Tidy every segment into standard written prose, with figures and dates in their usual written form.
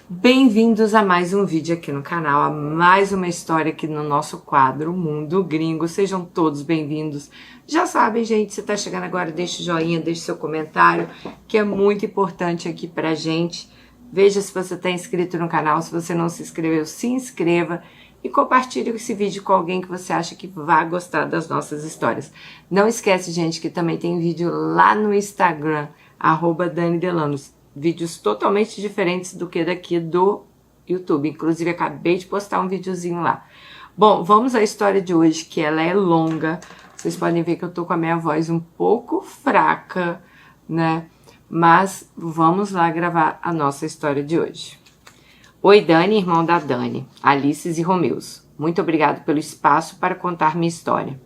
Bem-vindos a mais um vídeo aqui no canal, a mais uma história aqui no nosso quadro Mundo Gringo. Sejam todos bem-vindos. Já sabem, gente, se tá chegando agora, deixa o joinha, deixa seu comentário, que é muito importante aqui pra gente. Veja se você tá inscrito no canal, se você não se inscreveu, se inscreva e compartilhe esse vídeo com alguém que você acha que vai gostar das nossas histórias. Não esquece, gente, que também tem vídeo lá no Instagram, @DaniDelanos. Vídeos totalmente diferentes do que daqui do YouTube. Inclusive, acabei de postar um videozinho lá. Bom, vamos à história de hoje, que ela é longa. Vocês podem ver que eu tô com a minha voz um pouco fraca, né? Mas vamos lá gravar a nossa história de hoje. Oi, Dani, irmão da Dani, Alices e Romeus. Muito obrigado pelo espaço para contar minha história.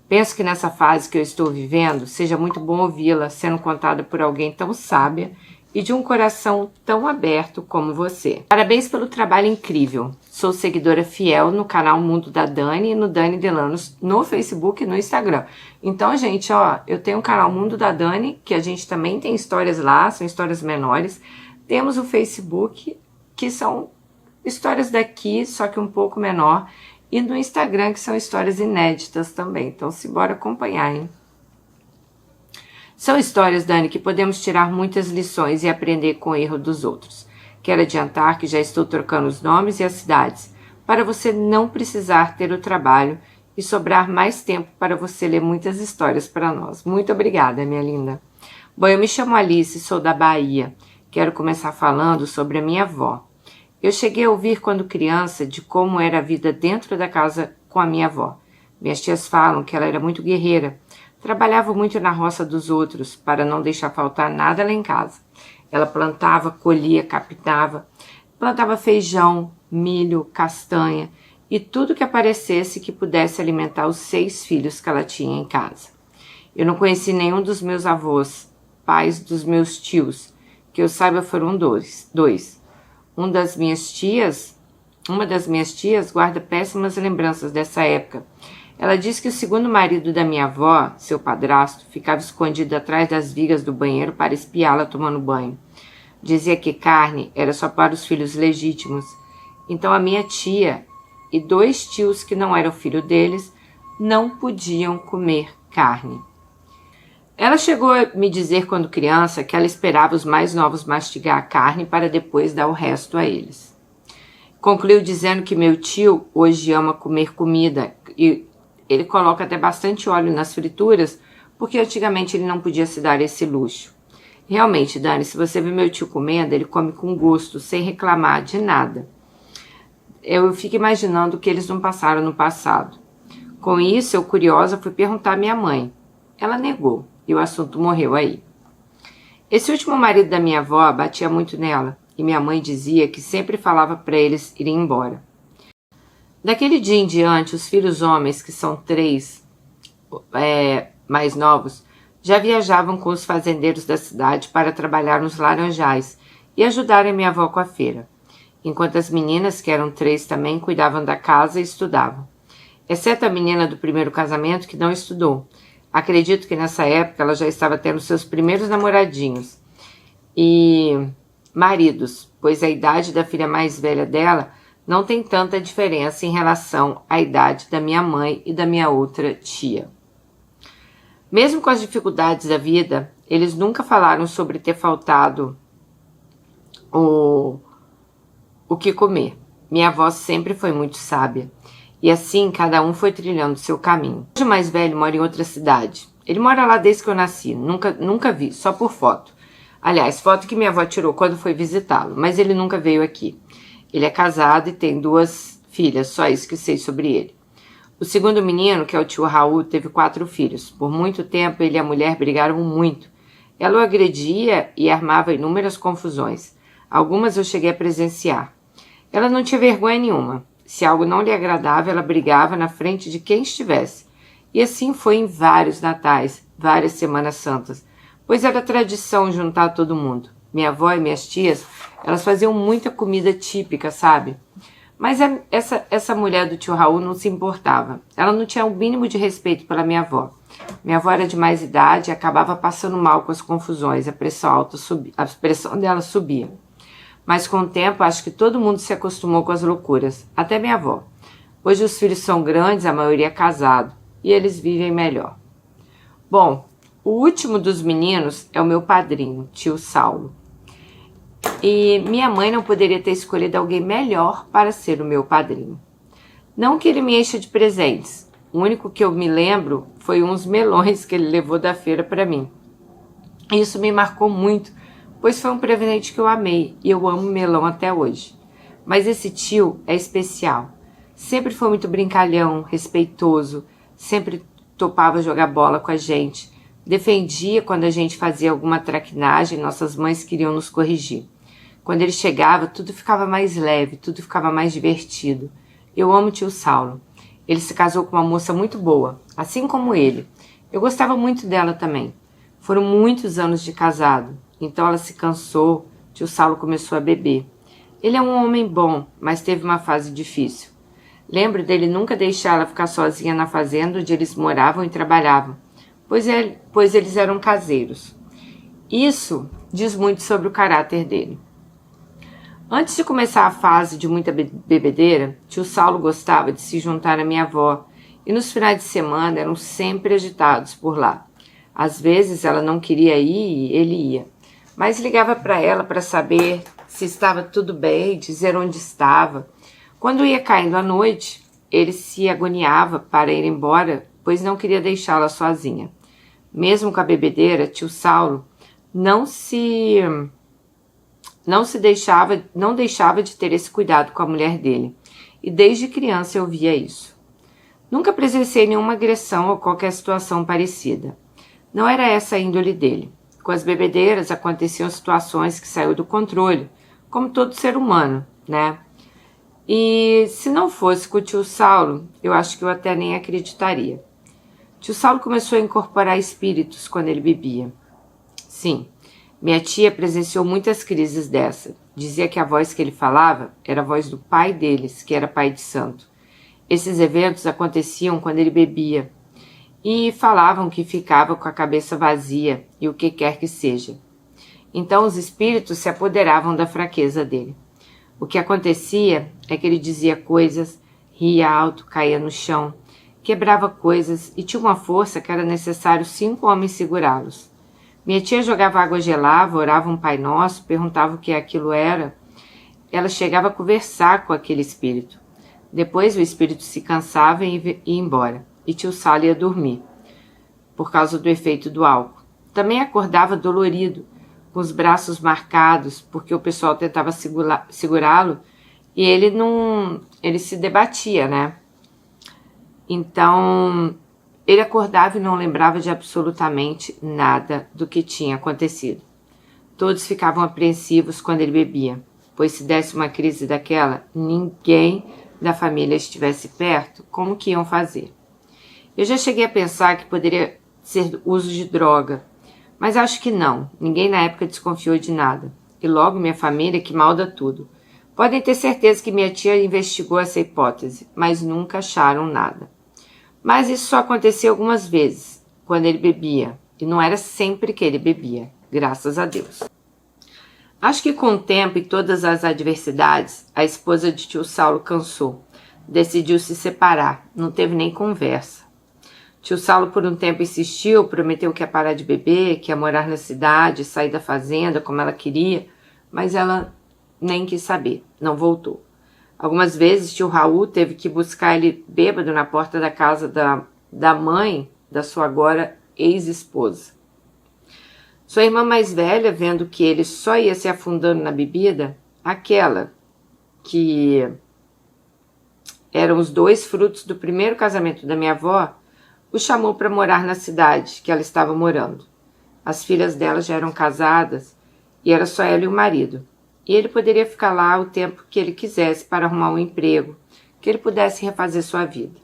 Penso que nessa fase que eu estou vivendo, seja muito bom ouvi-la sendo contada por alguém tão sábia e de um coração tão aberto como você. Parabéns pelo trabalho incrível. Sou seguidora fiel no canal Mundo da Dani e no Dani Delanos no Facebook e no Instagram. Então, gente, ó, eu tenho o canal Mundo da Dani, que a gente também tem histórias lá, são histórias menores. Temos o Facebook, que são histórias daqui, só que um pouco menor. E no Instagram, que são histórias inéditas também. Então, bora acompanhar, hein? São histórias, Dani, que podemos tirar muitas lições e aprender com o erro dos outros. Quero adiantar que já estou trocando os nomes e as cidades, para você não precisar ter o trabalho e sobrar mais tempo para você ler muitas histórias para nós. Muito obrigada, minha linda. Bom, eu me chamo Alice, sou da Bahia. Quero começar falando sobre a minha avó. Eu cheguei a ouvir quando criança de como era a vida dentro da casa com a minha avó. Minhas tias falam que ela era muito guerreira. Trabalhava muito na roça dos outros, para não deixar faltar nada lá em casa. Ela plantava, colhia, captava, plantava feijão, milho, castanha e tudo que aparecesse que pudesse alimentar os 6 filhos que ela tinha em casa. Eu não conheci nenhum dos meus avós, pais dos meus tios, que eu saiba foram dois. Uma das minhas tias guarda péssimas lembranças dessa época. Ela diz que o segundo marido da minha avó, seu padrasto, ficava escondido atrás das vigas do banheiro para espiá-la tomando banho. Dizia que carne era só para os filhos legítimos. Então a minha tia e 2 tios que não eram filho deles não podiam comer carne. Ela chegou a me dizer quando criança que ela esperava os mais novos mastigar a carne para depois dar o resto a eles. Concluiu dizendo que meu tio hoje ama comer comida e ele coloca até bastante óleo nas frituras, porque antigamente ele não podia se dar esse luxo. Realmente, Dani, se você vê meu tio comendo, ele come com gosto, sem reclamar de nada. Eu fico imaginando o que eles não passaram no passado. Com isso, eu curiosa fui perguntar à minha mãe. Ela negou e o assunto morreu aí. Esse último marido da minha avó batia muito nela e minha mãe dizia que sempre falava para eles irem embora. Daquele dia em diante, os filhos homens, que são 3 mais novos, já viajavam com os fazendeiros da cidade para trabalhar nos laranjais e ajudarem minha avó com a feira, enquanto as meninas, que eram 3 também, cuidavam da casa e estudavam. Exceto a menina do primeiro casamento, que não estudou. Acredito que nessa época ela já estava tendo seus primeiros namoradinhos e maridos, pois a idade da filha mais velha dela não tem tanta diferença em relação à idade da minha mãe e da minha outra tia. Mesmo com as dificuldades da vida, eles nunca falaram sobre ter faltado o que comer. Minha avó sempre foi muito sábia. E assim, cada um foi trilhando seu caminho. Hoje o mais velho mora em outra cidade. Ele mora lá desde que eu nasci. Nunca vi, só por foto. Aliás, foto que minha avó tirou quando foi visitá-lo, mas ele nunca veio aqui. Ele é casado e tem 2 filhas, só isso que sei sobre ele. O segundo menino, que é o tio Raul, teve 4 filhos. Por muito tempo, ele e a mulher brigaram muito. Ela o agredia e armava inúmeras confusões. Algumas eu cheguei a presenciar. Ela não tinha vergonha nenhuma. Se algo não lhe agradava, ela brigava na frente de quem estivesse. E assim foi em vários natais, várias semanas santas, pois era tradição juntar todo mundo. Minha avó e minhas tias, elas faziam muita comida típica, sabe? Mas essa mulher do tio Raul não se importava. Ela não tinha o mínimo de respeito pela minha avó. Minha avó era de mais idade e acabava passando mal com as confusões. A pressão dela subia. Mas com o tempo, acho que todo mundo se acostumou com as loucuras, até minha avó. Hoje os filhos são grandes, a maioria é casado, e eles vivem melhor. Bom, o último dos meninos é o meu padrinho, tio Saulo. E minha mãe não poderia ter escolhido alguém melhor para ser o meu padrinho. Não que ele me encha de presentes. O único que eu me lembro foi uns melões que ele levou da feira para mim. Isso me marcou muito, pois foi um presente que eu amei e eu amo melão até hoje. Mas esse tio é especial. Sempre foi muito brincalhão, respeitoso, sempre topava jogar bola com a gente, defendia quando a gente fazia alguma traquinagem, nossas mães queriam nos corrigir. Quando ele chegava, tudo ficava mais leve, tudo ficava mais divertido. Eu amo o tio Saulo. Ele se casou com uma moça muito boa, assim como ele. Eu gostava muito dela também. Foram muitos anos de casado, então ela se cansou, tio Saulo começou a beber. Ele é um homem bom, mas teve uma fase difícil. Lembro dele nunca deixar ela ficar sozinha na fazenda onde eles moravam e trabalhavam, pois eles eram caseiros. Isso diz muito sobre o caráter dele. Antes de começar a fase de muita bebedeira, tio Saulo gostava de se juntar à minha avó e nos finais de semana eram sempre agitados por lá. Às vezes ela não queria ir e ele ia, mas ligava para ela para saber se estava tudo bem, dizer onde estava. Quando ia caindo a noite, ele se agoniava para ir embora, pois não queria deixá-la sozinha. Mesmo com a bebedeira, tio Saulo não deixava de ter esse cuidado com a mulher dele, e desde criança eu via isso. Nunca presenciei nenhuma agressão ou qualquer situação parecida. Não era essa a índole dele. Com as bebedeiras aconteciam situações que saíam do controle, como todo ser humano, né? E se não fosse com o tio Saulo, eu acho que eu até nem acreditaria. Tio Saulo começou a incorporar espíritos quando ele bebia. Sim, minha tia presenciou muitas crises dessa. Dizia que a voz que ele falava era a voz do pai deles, que era pai de santo. Esses eventos aconteciam quando ele bebia e falavam que ficava com a cabeça vazia e o que quer que seja. Então os espíritos se apoderavam da fraqueza dele. O que acontecia é que ele dizia coisas, ria alto, caía no chão, quebrava coisas e tinha uma força que era necessário 5 homens segurá-los. Minha tia jogava água gelada, orava um Pai Nosso, perguntava o que aquilo era. Ela chegava a conversar com aquele espírito. Depois o espírito se cansava e ia embora, e tio Saulo ia dormir, por causa do efeito do álcool. Também acordava dolorido, com os braços marcados, porque o pessoal tentava segurá-lo, e ele se debatia, né? Então, ele acordava e não lembrava de absolutamente nada do que tinha acontecido. Todos ficavam apreensivos quando ele bebia, pois se desse uma crise daquela, ninguém da família estivesse perto, como que iam fazer? Eu já cheguei a pensar que poderia ser uso de droga, mas acho que não. Ninguém na época desconfiou de nada. E logo minha família que malda tudo. Podem ter certeza que minha tia investigou essa hipótese, mas nunca acharam nada. Mas isso só acontecia algumas vezes, quando ele bebia. E não era sempre que ele bebia, graças a Deus. Acho que com o tempo e todas as adversidades, a esposa de tio Saulo cansou. Decidiu se separar, não teve nem conversa. Tio Saulo por um tempo insistiu, prometeu que ia parar de beber, que ia morar na cidade, sair da fazenda como ela queria, mas ela nem quis saber, não voltou. Algumas vezes tio Raul teve que buscar ele bêbado na porta da casa da mãe da sua agora ex-esposa. Sua irmã mais velha, vendo que ele só ia se afundando na bebida, aquela que eram os 2 frutos do primeiro casamento da minha avó, o chamou para morar na cidade que ela estava morando. As filhas dela já eram casadas e era só ela e o marido. E ele poderia ficar lá o tempo que ele quisesse para arrumar um emprego, que ele pudesse refazer sua vida.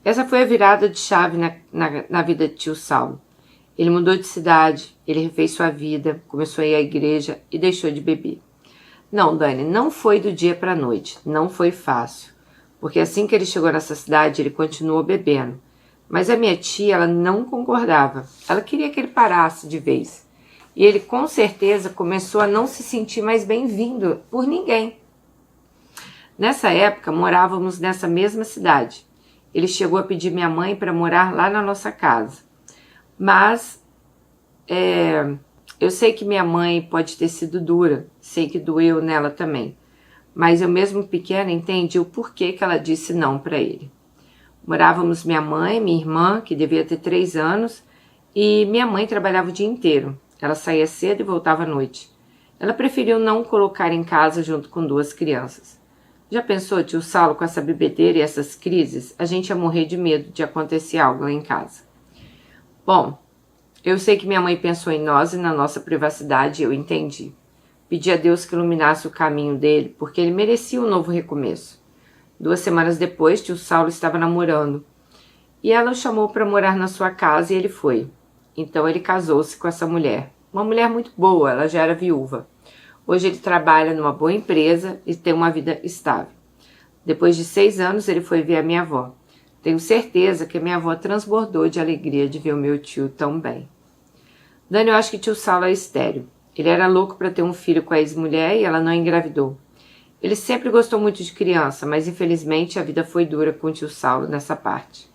Essa foi a virada de chave na vida de tio Saulo. Ele mudou de cidade, ele refez sua vida, começou a ir à igreja e deixou de beber. Não, Dani, não foi do dia para a noite, não foi fácil, porque assim que ele chegou nessa cidade, ele continuou bebendo. Mas a minha tia, ela não concordava, ela queria que ele parasse de vez. E ele com certeza começou a não se sentir mais bem-vindo por ninguém. Nessa época, morávamos nessa mesma cidade. Ele chegou a pedir minha mãe para morar lá na nossa casa. Mas eu sei que minha mãe pode ter sido dura, sei que doeu nela também. Mas eu mesmo pequena entendi o porquê que ela disse não para ele. Morávamos minha mãe, minha irmã, que devia ter 3 anos, e minha mãe trabalhava o dia inteiro. Ela saía cedo e voltava à noite. Ela preferiu não colocar em casa junto com 2 crianças. Já pensou, tio Saulo, com essa bebedeira e essas crises? A gente ia morrer de medo de acontecer algo lá em casa. Bom, eu sei que minha mãe pensou em nós e na nossa privacidade e eu entendi. Pedi a Deus que iluminasse o caminho dele, porque ele merecia um novo recomeço. 2 semanas depois, tio Saulo estava namorando. E ela o chamou para morar na sua casa e ele foi. Então ele casou-se com essa mulher. Uma mulher muito boa, ela já era viúva. Hoje ele trabalha numa boa empresa e tem uma vida estável. Depois de 6 anos ele foi ver a minha avó. Tenho certeza que a minha avó transbordou de alegria de ver o meu tio tão bem. Dani, eu acho que tio Saulo é estéril. Ele era louco para ter um filho com a ex-mulher e ela não engravidou. Ele sempre gostou muito de criança, mas infelizmente a vida foi dura com o tio Saulo nessa parte.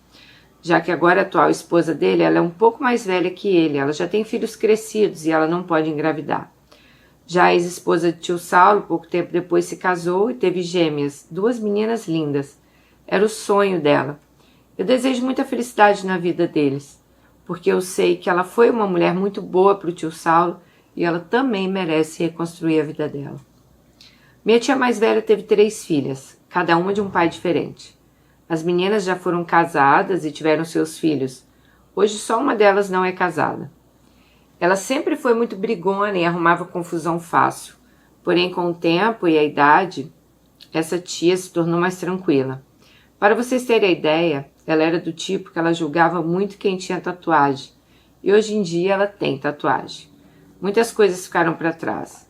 Já que agora a atual esposa dele, ela é um pouco mais velha que ele, ela já tem filhos crescidos e ela não pode engravidar. Já a ex-esposa de tio Saulo, pouco tempo depois se casou e teve gêmeas, 2 meninas lindas. Era o sonho dela. Eu desejo muita felicidade na vida deles, porque eu sei que ela foi uma mulher muito boa para o tio Saulo e ela também merece reconstruir a vida dela. Minha tia mais velha teve 3 filhas, cada uma de um pai diferente. As meninas já foram casadas e tiveram seus filhos. Hoje só uma delas não é casada. Ela sempre foi muito brigona e arrumava confusão fácil. Porém, com o tempo e a idade, essa tia se tornou mais tranquila. Para vocês terem a ideia, ela era do tipo que ela julgava muito quem tinha tatuagem. E hoje em dia ela tem tatuagem. Muitas coisas ficaram para trás.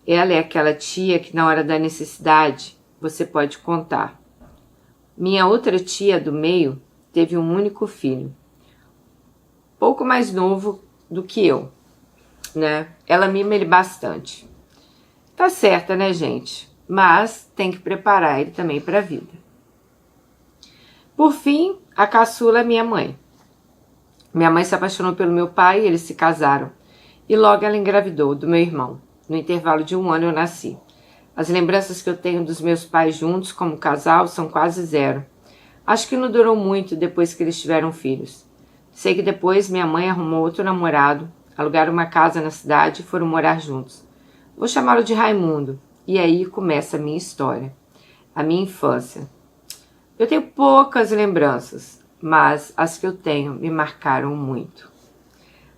Ela é aquela tia que na hora da necessidade você pode contar. Minha outra tia do meio teve um único filho, pouco mais novo do que eu, né? Ela mima ele bastante. Tá certa, né, gente? Mas tem que preparar ele também para a vida. Por fim, a caçula é minha mãe. Minha mãe se apaixonou pelo meu pai e eles se casaram. E logo ela engravidou do meu irmão. No intervalo de 1 ano eu nasci. As lembranças que eu tenho dos meus pais juntos como casal são quase 0. Acho que não durou muito depois que eles tiveram filhos. Sei que depois minha mãe arrumou outro namorado, alugaram uma casa na cidade e foram morar juntos. Vou chamá-lo de Raimundo. E aí começa a minha história. A minha infância. Eu tenho poucas lembranças, mas as que eu tenho me marcaram muito.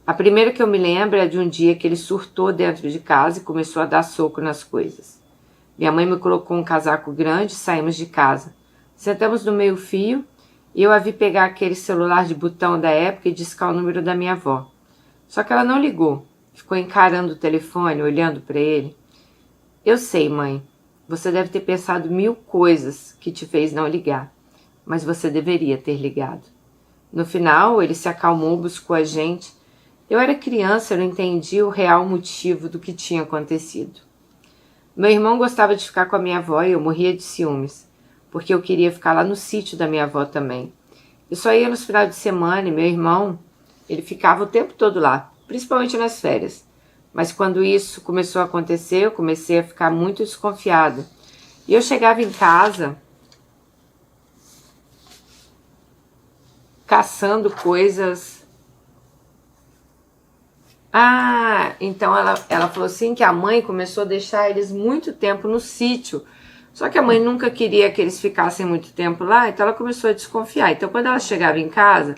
A primeira que eu me lembro é de um dia que ele surtou dentro de casa e começou a dar soco nas coisas. Minha mãe me colocou um casaco grande e saímos de casa. Sentamos no meio-fio e eu a vi pegar aquele celular de botão da época e discar o número da minha avó. Só que ela não ligou, ficou encarando o telefone, olhando para ele. Eu sei, mãe, você deve ter pensado 1000 coisas que te fez não ligar, mas você deveria ter ligado. No final, ele se acalmou, buscou a gente. Eu era criança, eu não entendia o real motivo do que tinha acontecido. Meu irmão gostava de ficar com a minha avó e eu morria de ciúmes, porque eu queria ficar lá no sítio da minha avó também. Eu só ia nos finais de semana e meu irmão, ele ficava o tempo todo lá, principalmente nas férias. Mas quando isso começou a acontecer, eu comecei a ficar muito desconfiada. E eu chegava em casa caçando coisas. Então ela falou assim que a mãe começou a deixar eles muito tempo no sítio. Só que a mãe nunca queria que eles ficassem muito tempo lá, então ela começou a desconfiar. Então quando ela chegava em casa,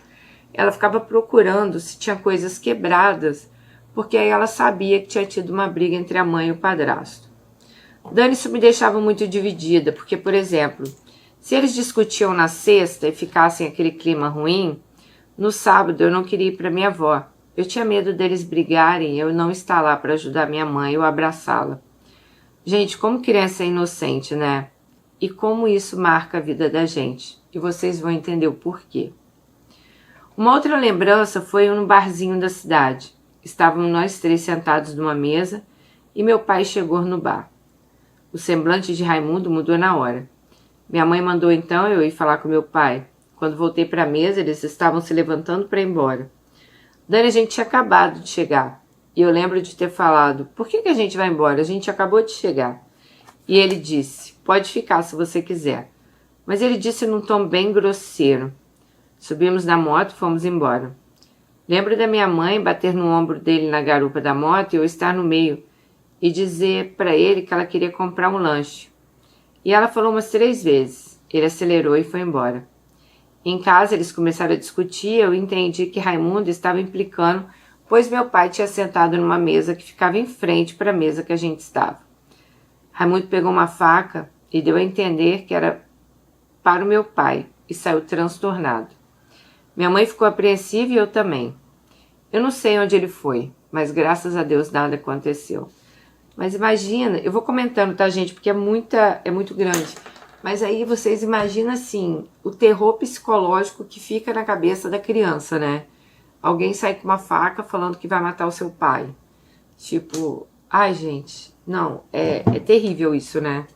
ela ficava procurando se tinha coisas quebradas, porque aí ela sabia que tinha tido uma briga entre a mãe e o padrasto. Dani, isso me deixava muito dividida, porque, por exemplo, se eles discutiam na sexta e ficassem aquele clima ruim, no sábado eu não queria ir para minha avó. Eu tinha medo deles brigarem e eu não estar lá para ajudar minha mãe ou abraçá-la. Gente, como criança é inocente, né? E como isso marca a vida da gente. E vocês vão entender o porquê. Uma outra lembrança foi no barzinho da cidade. Estávamos nós três sentados numa mesa e meu pai chegou no bar. O semblante de Raimundo mudou na hora. Minha mãe mandou então eu ir falar com meu pai. Quando voltei para a mesa, eles estavam se levantando para ir embora. Dani, a gente tinha acabado de chegar. E eu lembro de ter falado, por que a gente vai embora? A gente acabou de chegar. E ele disse, pode ficar se você quiser. Mas ele disse num tom bem grosseiro. Subimos na moto e fomos embora. Lembro da minha mãe bater no ombro dele na garupa da moto e eu estar no meio e dizer para ele que ela queria comprar um lanche. E ela falou umas 3 vezes. Ele acelerou e foi embora. Em casa eles começaram a discutir e eu entendi que Raimundo estava implicando, pois meu pai tinha sentado numa mesa que ficava em frente para a mesa que a gente estava. Raimundo pegou uma faca e deu a entender que era para o meu pai e saiu transtornado. Minha mãe ficou apreensiva e eu também. Eu não sei onde ele foi, mas graças a Deus nada aconteceu. Mas imagina, eu vou comentando, tá, gente, porque é muito grande. Mas aí vocês imaginam, assim, o terror psicológico que fica na cabeça da criança, né? Alguém sai com uma faca falando que vai matar o seu pai. Tipo, ai, gente, não, é terrível isso, né?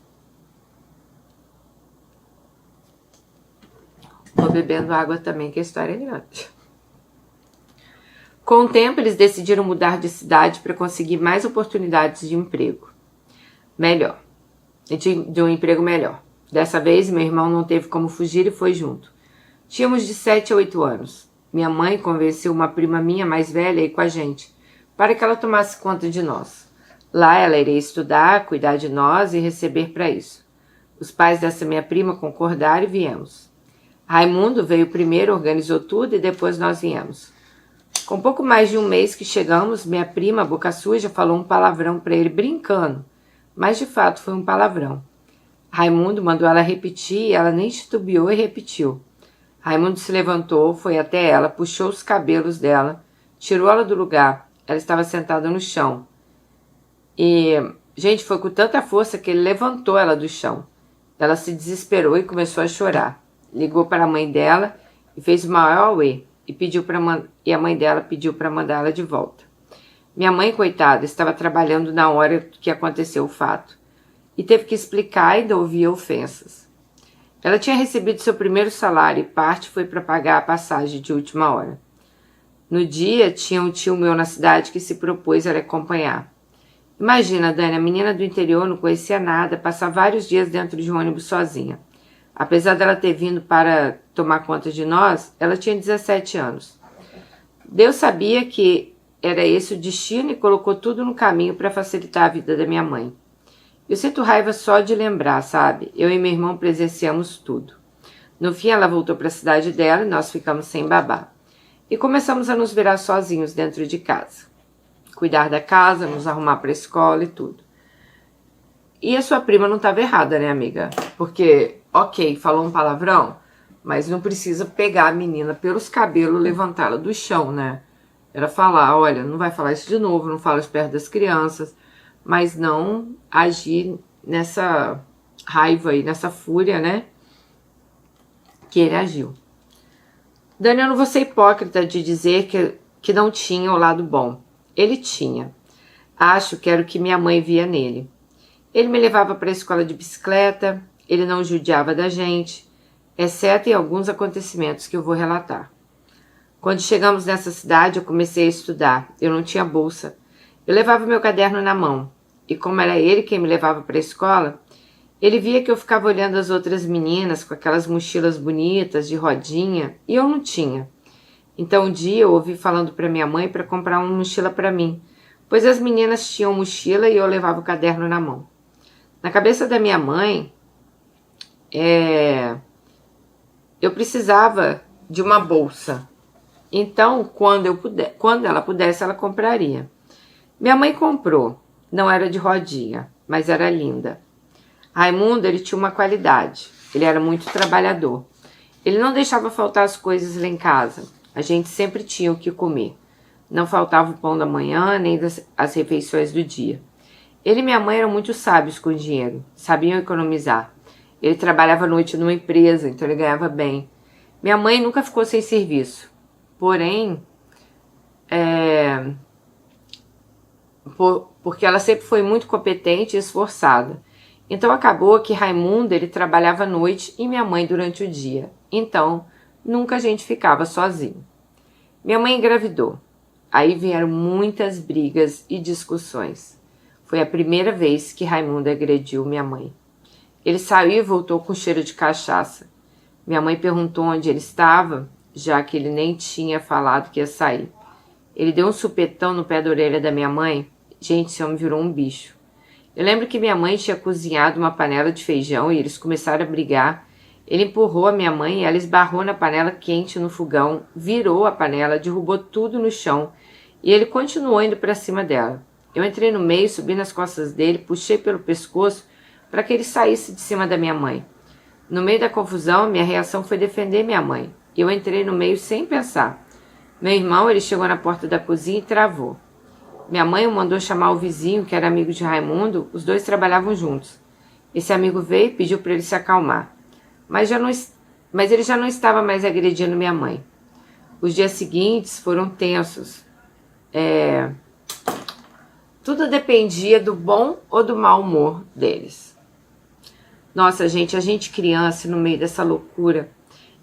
Tô bebendo água também, que a história é grande. Com o tempo, eles decidiram mudar de cidade para conseguir mais oportunidades de emprego. Melhor. De um emprego melhor. Dessa vez, meu irmão não teve como fugir e foi junto. Tínhamos de 7 a 8 anos. Minha mãe convenceu uma prima minha mais velha a ir com a gente, para que ela tomasse conta de nós. Lá ela iria estudar, cuidar de nós e receber para isso. Os pais dessa minha prima concordaram e viemos. Raimundo veio primeiro, organizou tudo e depois nós viemos. Com pouco mais de um mês que chegamos, minha prima, boca suja, falou um palavrão para ele brincando, mas de fato foi um palavrão. Raimundo mandou ela repetir e ela nem titubeou e repetiu. Raimundo se levantou, foi até ela, puxou os cabelos dela, tirou ela do lugar. Ela estava sentada no chão. E, gente, foi com tanta força que ele levantou ela do chão. Ela se desesperou e começou a chorar. Ligou para a mãe dela e fez o maior auê. E a mãe dela pediu para mandá-la de volta. Minha mãe, coitada, estava trabalhando na hora que aconteceu o fato. E teve que explicar e ainda ouvia ofensas. Ela tinha recebido seu primeiro salário e parte foi para pagar a passagem de última hora. No dia, tinha um tio meu na cidade que se propôs a lhe acompanhar. Imagina, Dani, a menina do interior não conhecia nada, passar vários dias dentro de um ônibus sozinha. Apesar dela ter vindo para tomar conta de nós, ela tinha 17 anos. Deus sabia que era esse o destino e colocou tudo no caminho para facilitar a vida da minha mãe. Eu sinto raiva só de lembrar, sabe? Eu e meu irmão presenciamos tudo. No fim, ela voltou para a cidade dela e nós ficamos sem babá. E começamos a nos virar sozinhos dentro de casa. Cuidar da casa, nos arrumar para a escola e tudo. E a sua prima não estava errada, né, amiga? Porque, ok, falou um palavrão, mas não precisa pegar a menina pelos cabelos e levantá-la do chão, né? Era falar, olha, não vai falar isso de novo, não fala isso perto das crianças, mas não agir nessa raiva aí, nessa fúria, né? Que ele agiu. Dani, eu não vou ser hipócrita de dizer que não tinha o lado bom. Ele tinha. Acho que era o que minha mãe via nele. Ele me levava para a escola de bicicleta, ele não judiava da gente, exceto em alguns acontecimentos que eu vou relatar. Quando chegamos nessa cidade, eu comecei a estudar. Eu não tinha bolsa. Eu levava meu caderno na mão. E como era ele quem me levava para a escola, ele via que eu ficava olhando as outras meninas com aquelas mochilas bonitas, de rodinha, e eu não tinha. Então um dia eu ouvi falando para minha mãe para comprar uma mochila para mim, pois as meninas tinham mochila e eu levava o caderno na mão. Na cabeça da minha mãe, eu precisava de uma bolsa. Então, quando ela pudesse, ela compraria. Minha mãe comprou. Não era de rodinha, mas era linda. Raimundo, ele tinha uma qualidade. Ele era muito trabalhador. Ele não deixava faltar as coisas lá em casa. A gente sempre tinha o que comer. Não faltava o pão da manhã, nem as refeições do dia. Ele e minha mãe eram muito sábios com o dinheiro. Sabiam economizar. Ele trabalhava à noite numa empresa, então ele ganhava bem. Minha mãe nunca ficou sem serviço. Porém, porque ela sempre foi muito competente e esforçada. Então acabou que Raimundo ele trabalhava à noite e minha mãe durante o dia. Então nunca a gente ficava sozinho. Minha mãe engravidou. Aí vieram muitas brigas e discussões. Foi a primeira vez que Raimundo agrediu minha mãe. Ele saiu e voltou com cheiro de cachaça. Minha mãe perguntou onde ele estava, já que ele nem tinha falado que ia sair. Ele deu um supetão no pé da orelha da minha mãe. Gente, esse homem virou um bicho. Eu lembro que minha mãe tinha cozinhado uma panela de feijão e eles começaram a brigar. Ele empurrou a minha mãe e ela esbarrou na panela quente no fogão, virou a panela, derrubou tudo no chão e ele continuou indo para cima dela. Eu entrei no meio, subi nas costas dele, puxei pelo pescoço para que ele saísse de cima da minha mãe. No meio da confusão, minha reação foi defender minha mãe. Eu entrei no meio sem pensar. Meu irmão, ele chegou na porta da cozinha e travou. Minha mãe o mandou chamar o vizinho, que era amigo de Raimundo, os dois trabalhavam juntos. Esse amigo veio e pediu para ele se acalmar. Mas ele já não estava mais agredindo minha mãe. Os dias seguintes foram tensos. Tudo dependia do bom ou do mau humor deles. Nossa, gente, a gente criança no meio dessa loucura.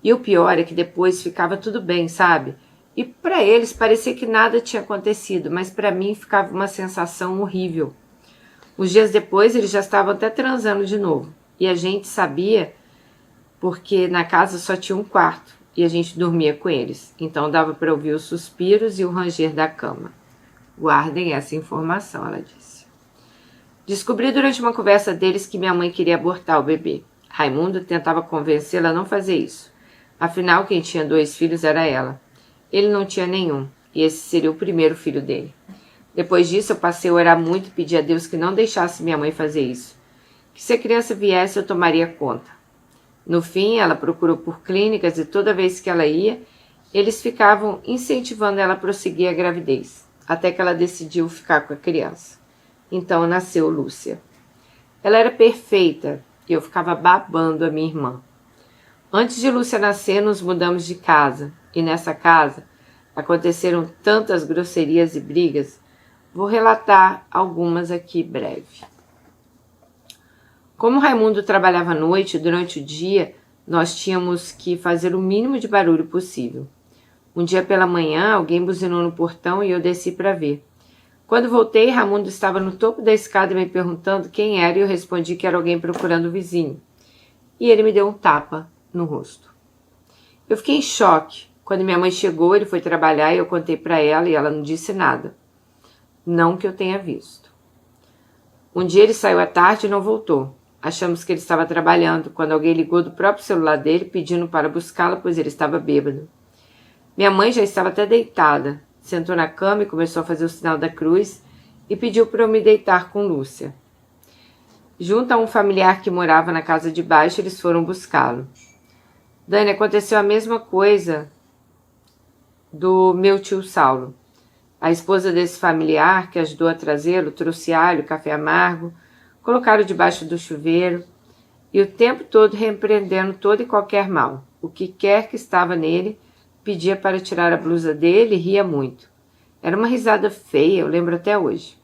E o pior é que depois ficava tudo bem, sabe? E para eles parecia que nada tinha acontecido, mas para mim ficava uma sensação horrível. Uns dias depois eles já estavam até transando de novo. E a gente sabia porque na casa só tinha um quarto e a gente dormia com eles. Então dava para ouvir os suspiros e o ranger da cama. Guardem essa informação, ela disse. Descobri durante uma conversa deles que minha mãe queria abortar o bebê. Raimundo tentava convencê-la a não fazer isso. Afinal, quem tinha 2 filhos era ela. Ele não tinha nenhum, e esse seria o primeiro filho dele. Depois disso, eu passei a orar muito e pedir a Deus que não deixasse minha mãe fazer isso. Que se a criança viesse, eu tomaria conta. No fim, ela procurou por clínicas e toda vez que ela ia, eles ficavam incentivando ela a prosseguir a gravidez, até que ela decidiu ficar com a criança. Então nasceu Lúcia. Ela era perfeita e eu ficava babando a minha irmã. Antes de Lúcia nascer, nos mudamos de casa. E nessa casa aconteceram tantas grosserias e brigas. Vou relatar algumas aqui breve. Como Raimundo trabalhava à noite, durante o dia, nós tínhamos que fazer o mínimo de barulho possível. Um dia pela manhã, alguém buzinou no portão e eu desci para ver. Quando voltei, Raimundo estava no topo da escada me perguntando quem era e eu respondi que era alguém procurando o vizinho. E ele me deu um tapa no rosto. Eu fiquei em choque. Quando minha mãe chegou, ele foi trabalhar e eu contei para ela e ela não disse nada. Não que eu tenha visto. Um dia ele saiu à tarde e não voltou. Achamos que ele estava trabalhando, quando alguém ligou do próprio celular dele pedindo para buscá-lo, pois ele estava bêbado. Minha mãe já estava até deitada. Sentou na cama e começou a fazer o sinal da cruz e pediu para eu me deitar com Lúcia. Junto a um familiar que morava na casa de baixo, eles foram buscá-lo. Dani, aconteceu a mesma coisa do meu tio Saulo. A esposa desse familiar, que ajudou a trazê-lo, trouxe alho, café amargo, colocaram debaixo do chuveiro e o tempo todo repreendendo todo e qualquer mal. O que quer que estava nele, pedia para tirar a blusa dele e ria muito. Era uma risada feia, eu lembro até hoje.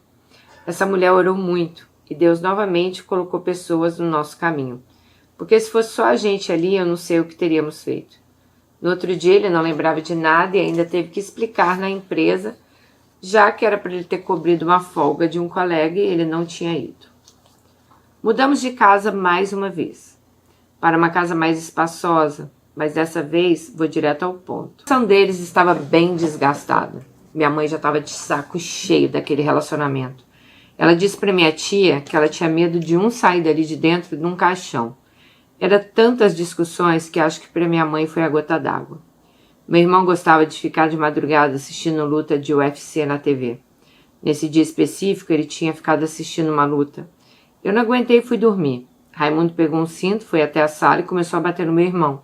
Essa mulher orou muito e Deus novamente colocou pessoas no nosso caminho. Porque se fosse só a gente ali, eu não sei o que teríamos feito. No outro dia ele não lembrava de nada e ainda teve que explicar na empresa, já que era para ele ter cobrido uma folga de um colega e ele não tinha ido. Mudamos de casa mais uma vez, para uma casa mais espaçosa, mas dessa vez vou direto ao ponto. A relação deles estava bem desgastada. Minha mãe já estava de saco cheio daquele relacionamento. Ela disse para minha tia que ela tinha medo de um sair dali de dentro de um caixão. Era tantas discussões que acho que para minha mãe foi a gota d'água. Meu irmão gostava de ficar de madrugada assistindo luta de UFC na TV. Nesse dia específico, ele tinha ficado assistindo uma luta. Eu não aguentei e fui dormir. Raimundo pegou um cinto, foi até a sala e começou a bater no meu irmão.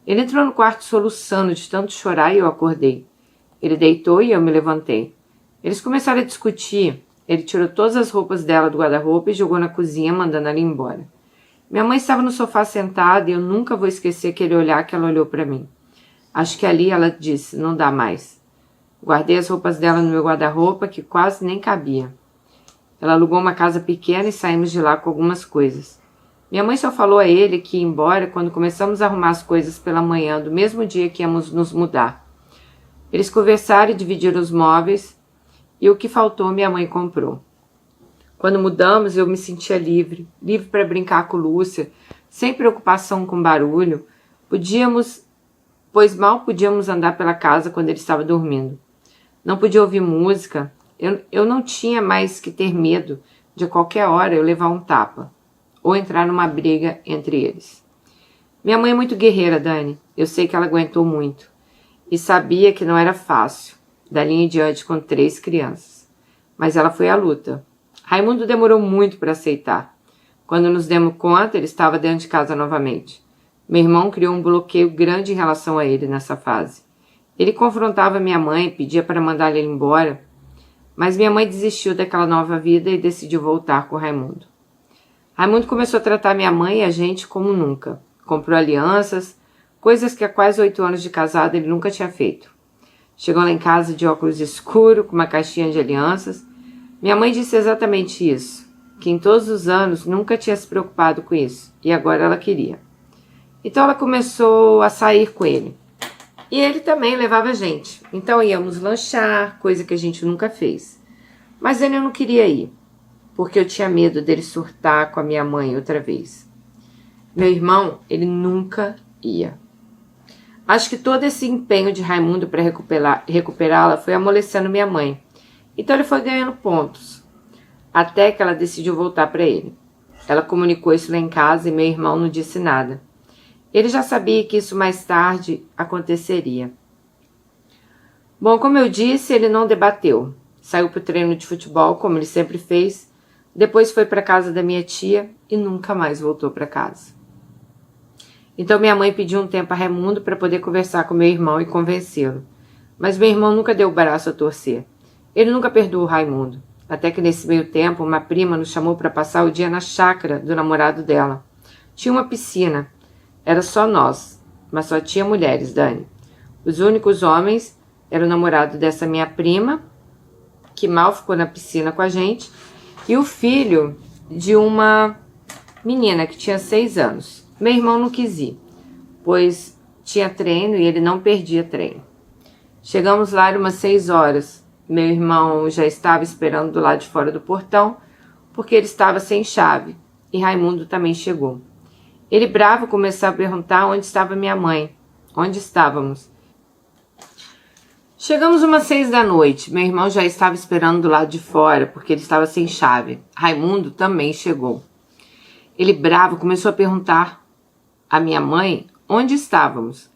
Ele entrou no quarto soluçando de tanto chorar e eu acordei. Ele deitou e eu me levantei. Eles começaram a discutir. Ele tirou todas as roupas dela do guarda-roupa e jogou na cozinha, mandando ela embora. Minha mãe estava no sofá sentada e eu nunca vou esquecer aquele olhar que ela olhou para mim. Acho que ali ela disse, não dá mais. Guardei as roupas dela no meu guarda-roupa, que quase nem cabia. Ela alugou uma casa pequena e saímos de lá com algumas coisas. Minha mãe só falou a ele que ia embora quando começamos a arrumar as coisas pela manhã do mesmo dia que íamos nos mudar. Eles conversaram e dividiram os móveis e o que faltou minha mãe comprou. Quando mudamos, eu me sentia livre para brincar com Lúcia, sem preocupação com barulho. Pois mal podíamos andar pela casa quando ele estava dormindo. Não podia ouvir música. Eu não tinha mais que ter medo de a qualquer hora eu levar um tapa ou entrar numa briga entre eles. Minha mãe é muito guerreira, Dani. Eu sei que ela aguentou muito. E sabia que não era fácil, dali em diante com 3 crianças. Mas ela foi à luta. Raimundo demorou muito para aceitar. Quando nos demos conta, ele estava dentro de casa novamente. Meu irmão criou um bloqueio grande em relação a ele nessa fase. Ele confrontava minha mãe, pedia para mandar ele embora, mas minha mãe desistiu daquela nova vida e decidiu voltar com Raimundo. Raimundo começou a tratar minha mãe e a gente como nunca. Comprou alianças, coisas que há quase 8 anos de casado ele nunca tinha feito. Chegou lá em casa de óculos escuros, com uma caixinha de alianças. Minha mãe disse exatamente isso, que em todos os anos nunca tinha se preocupado com isso, e agora ela queria. Então ela começou a sair com ele. E ele também levava a gente. Então íamos lanchar, coisa que a gente nunca fez. Mas ele não queria ir, porque eu tinha medo dele surtar com a minha mãe outra vez. Meu irmão, ele nunca ia. Acho que todo esse empenho de Raimundo para recuperá-la foi amolecendo minha mãe. Então ele foi ganhando pontos, até que ela decidiu voltar para ele. Ela comunicou isso lá em casa e meu irmão não disse nada. Ele já sabia que isso mais tarde aconteceria. Bom, como eu disse, ele não debateu. Saiu para o treino de futebol, como ele sempre fez. Depois foi para a casa da minha tia e nunca mais voltou para casa. Então minha mãe pediu um tempo a Raimundo para poder conversar com meu irmão e convencê-lo. Mas meu irmão nunca deu o braço a torcer. Ele nunca perdoou o Raimundo. Até que nesse meio tempo, uma prima nos chamou para passar o dia na chácara do namorado dela. Tinha uma piscina. Era só nós, mas só tinha mulheres, Dani. Os únicos homens eram o namorado dessa minha prima, que mal ficou na piscina com a gente, e o filho de uma menina que tinha 6 anos. Meu irmão não quis ir, pois tinha treino e ele não perdia treino. Chegamos lá, era umas 6 horas. Meu irmão já estava esperando do lado de fora do portão, porque ele estava sem chave, e Raimundo também chegou. Ele, bravo, começou a perguntar onde estava minha mãe. Onde estávamos? Chegamos umas 6 da noite. Meu irmão já estava esperando do lado de fora, porque ele estava sem chave. Raimundo também chegou. Ele, bravo, começou a perguntar à minha mãe onde estávamos.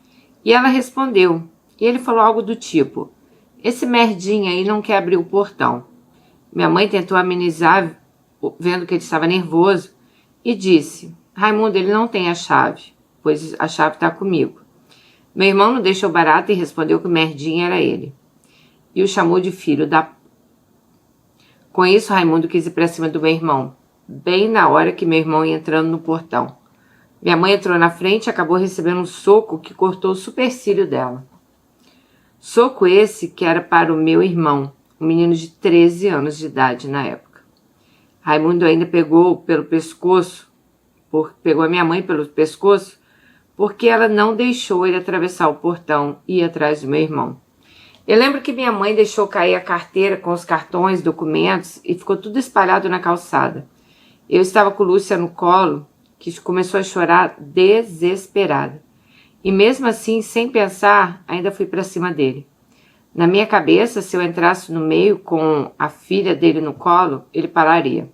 E ela respondeu. E ele falou algo do tipo: esse merdinha aí não quer abrir o portão. Minha mãe tentou amenizar, vendo que ele estava nervoso, e disse: Raimundo, ele não tem a chave, pois a chave está comigo. Meu irmão não deixou barato e respondeu que o merdinha era ele. E o chamou de filho da... Com isso, Raimundo quis ir para cima do meu irmão, bem na hora que meu irmão ia entrando no portão. Minha mãe entrou na frente e acabou recebendo um soco que cortou o supercílio dela. Soco esse que era para o meu irmão, um menino de 13 anos de idade na época. Raimundo ainda pegou a minha mãe pelo pescoço, porque ela não deixou ele atravessar o portão e ir atrás do meu irmão. Eu lembro que minha mãe deixou cair a carteira com os cartões, documentos, e ficou tudo espalhado na calçada. Eu estava com Lúcia no colo, que começou a chorar desesperada. E mesmo assim, sem pensar, ainda fui para cima dele. Na minha cabeça, se eu entrasse no meio com a filha dele no colo, ele pararia.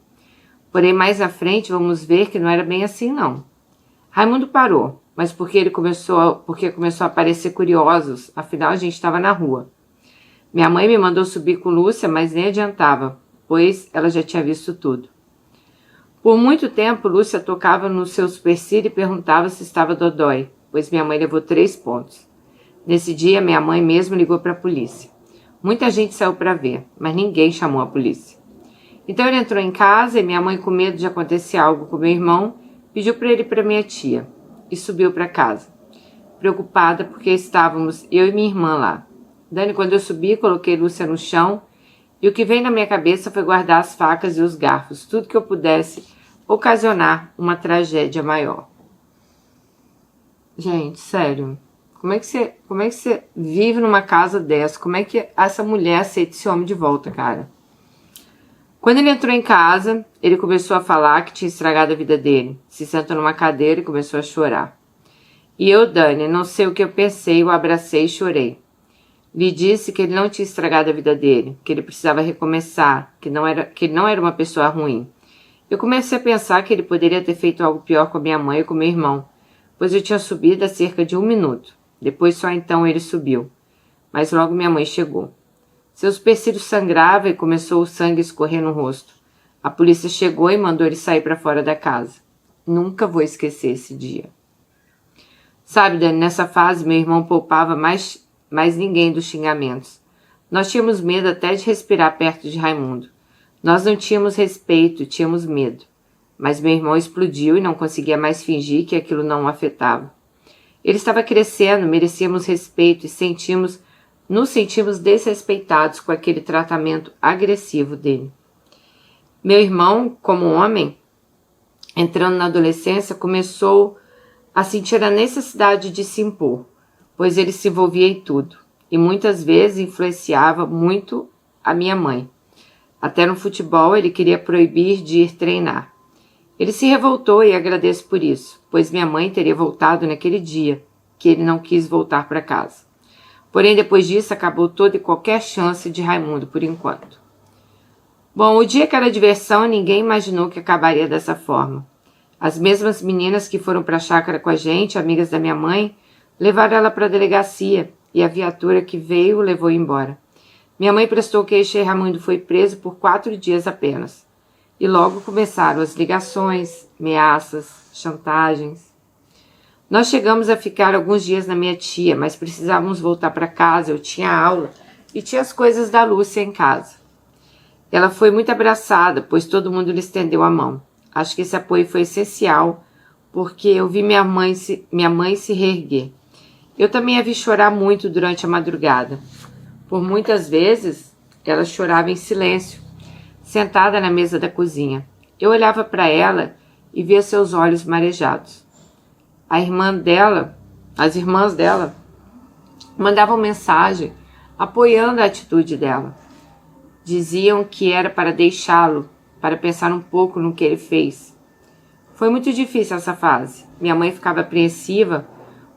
Porém, mais à frente, vamos ver que não era bem assim, não. Raimundo parou, mas porque começou a aparecer curiosos, afinal a gente estava na rua. Minha mãe me mandou subir com Lúcia, mas nem adiantava, pois ela já tinha visto tudo. Por muito tempo, Lúcia tocava no seu supercílio e perguntava se estava dodói, pois minha mãe levou 3 pontos. Nesse dia, minha mãe mesmo ligou para a polícia. Muita gente saiu para ver, mas ninguém chamou a polícia. Então ele entrou em casa e minha mãe, com medo de acontecer algo com meu irmão, pediu para ele ir para minha tia e subiu para casa, preocupada porque estávamos eu e minha irmã lá. Dani, quando eu subi, coloquei Lúcia no chão E o que veio na minha cabeça foi guardar as facas e os garfos, tudo que eu pudesse ocasionar uma tragédia maior. Gente, sério, como é que você vive numa casa dessa? Como é que essa mulher aceita esse homem de volta, cara? Quando ele entrou em casa, ele começou a falar que tinha estragado a vida dele. Se sentou numa cadeira e começou a chorar. E eu, Dani, não sei o que eu pensei, o abracei e chorei. Lhe disse que ele não tinha estragado a vida dele, que ele precisava recomeçar, que ele não era uma pessoa ruim. Eu comecei a pensar que ele poderia ter feito algo pior com a minha mãe e com meu irmão, pois eu tinha subido há cerca de 1 minuto. Depois só então ele subiu. Mas logo minha mãe chegou. Seus supercílios sangravam e começou o sangue a escorrer no rosto. A polícia chegou e mandou ele sair para fora da casa. Nunca vou esquecer esse dia. Sabe, Dani, nessa fase meu irmão poupava mais ninguém dos xingamentos. Nós tínhamos medo até de respirar perto de Raimundo. Nós não tínhamos respeito, tínhamos medo. Mas meu irmão explodiu e não conseguia mais fingir que aquilo não o afetava. Ele estava crescendo, merecíamos respeito e nos sentimos desrespeitados com aquele tratamento agressivo dele. Meu irmão, como homem, entrando na adolescência, começou a sentir a necessidade de se impor, pois ele se envolvia em tudo e muitas vezes influenciava muito a minha mãe. Até no futebol ele queria proibir de ir treinar. Ele se revoltou e agradeço por isso, pois minha mãe teria voltado naquele dia que ele não quis voltar para casa. Porém, depois disso, acabou toda e qualquer chance de Raimundo por enquanto. Bom, o dia que era diversão, ninguém imaginou que acabaria dessa forma. As mesmas meninas que foram para a chácara com a gente, amigas da minha mãe, levaram ela para a delegacia e a viatura que veio o levou embora. Minha mãe prestou queixa e Raimundo foi preso por 4 dias apenas. E logo começaram as ligações, ameaças, chantagens. Nós chegamos a ficar alguns dias na minha tia, mas precisávamos voltar para casa, eu tinha aula e tinha as coisas da Lúcia em casa. Ela foi muito abraçada, pois todo mundo lhe estendeu a mão. Acho que esse apoio foi essencial, porque eu vi minha mãe se reerguer. Eu também a vi chorar muito durante a madrugada. Por muitas vezes, ela chorava em silêncio, sentada na mesa da cozinha. Eu olhava para ela e via seus olhos marejados. As irmãs dela, mandavam mensagem apoiando a atitude dela. Diziam que era para deixá-lo, para pensar um pouco no que ele fez. Foi muito difícil essa fase. Minha mãe ficava apreensiva,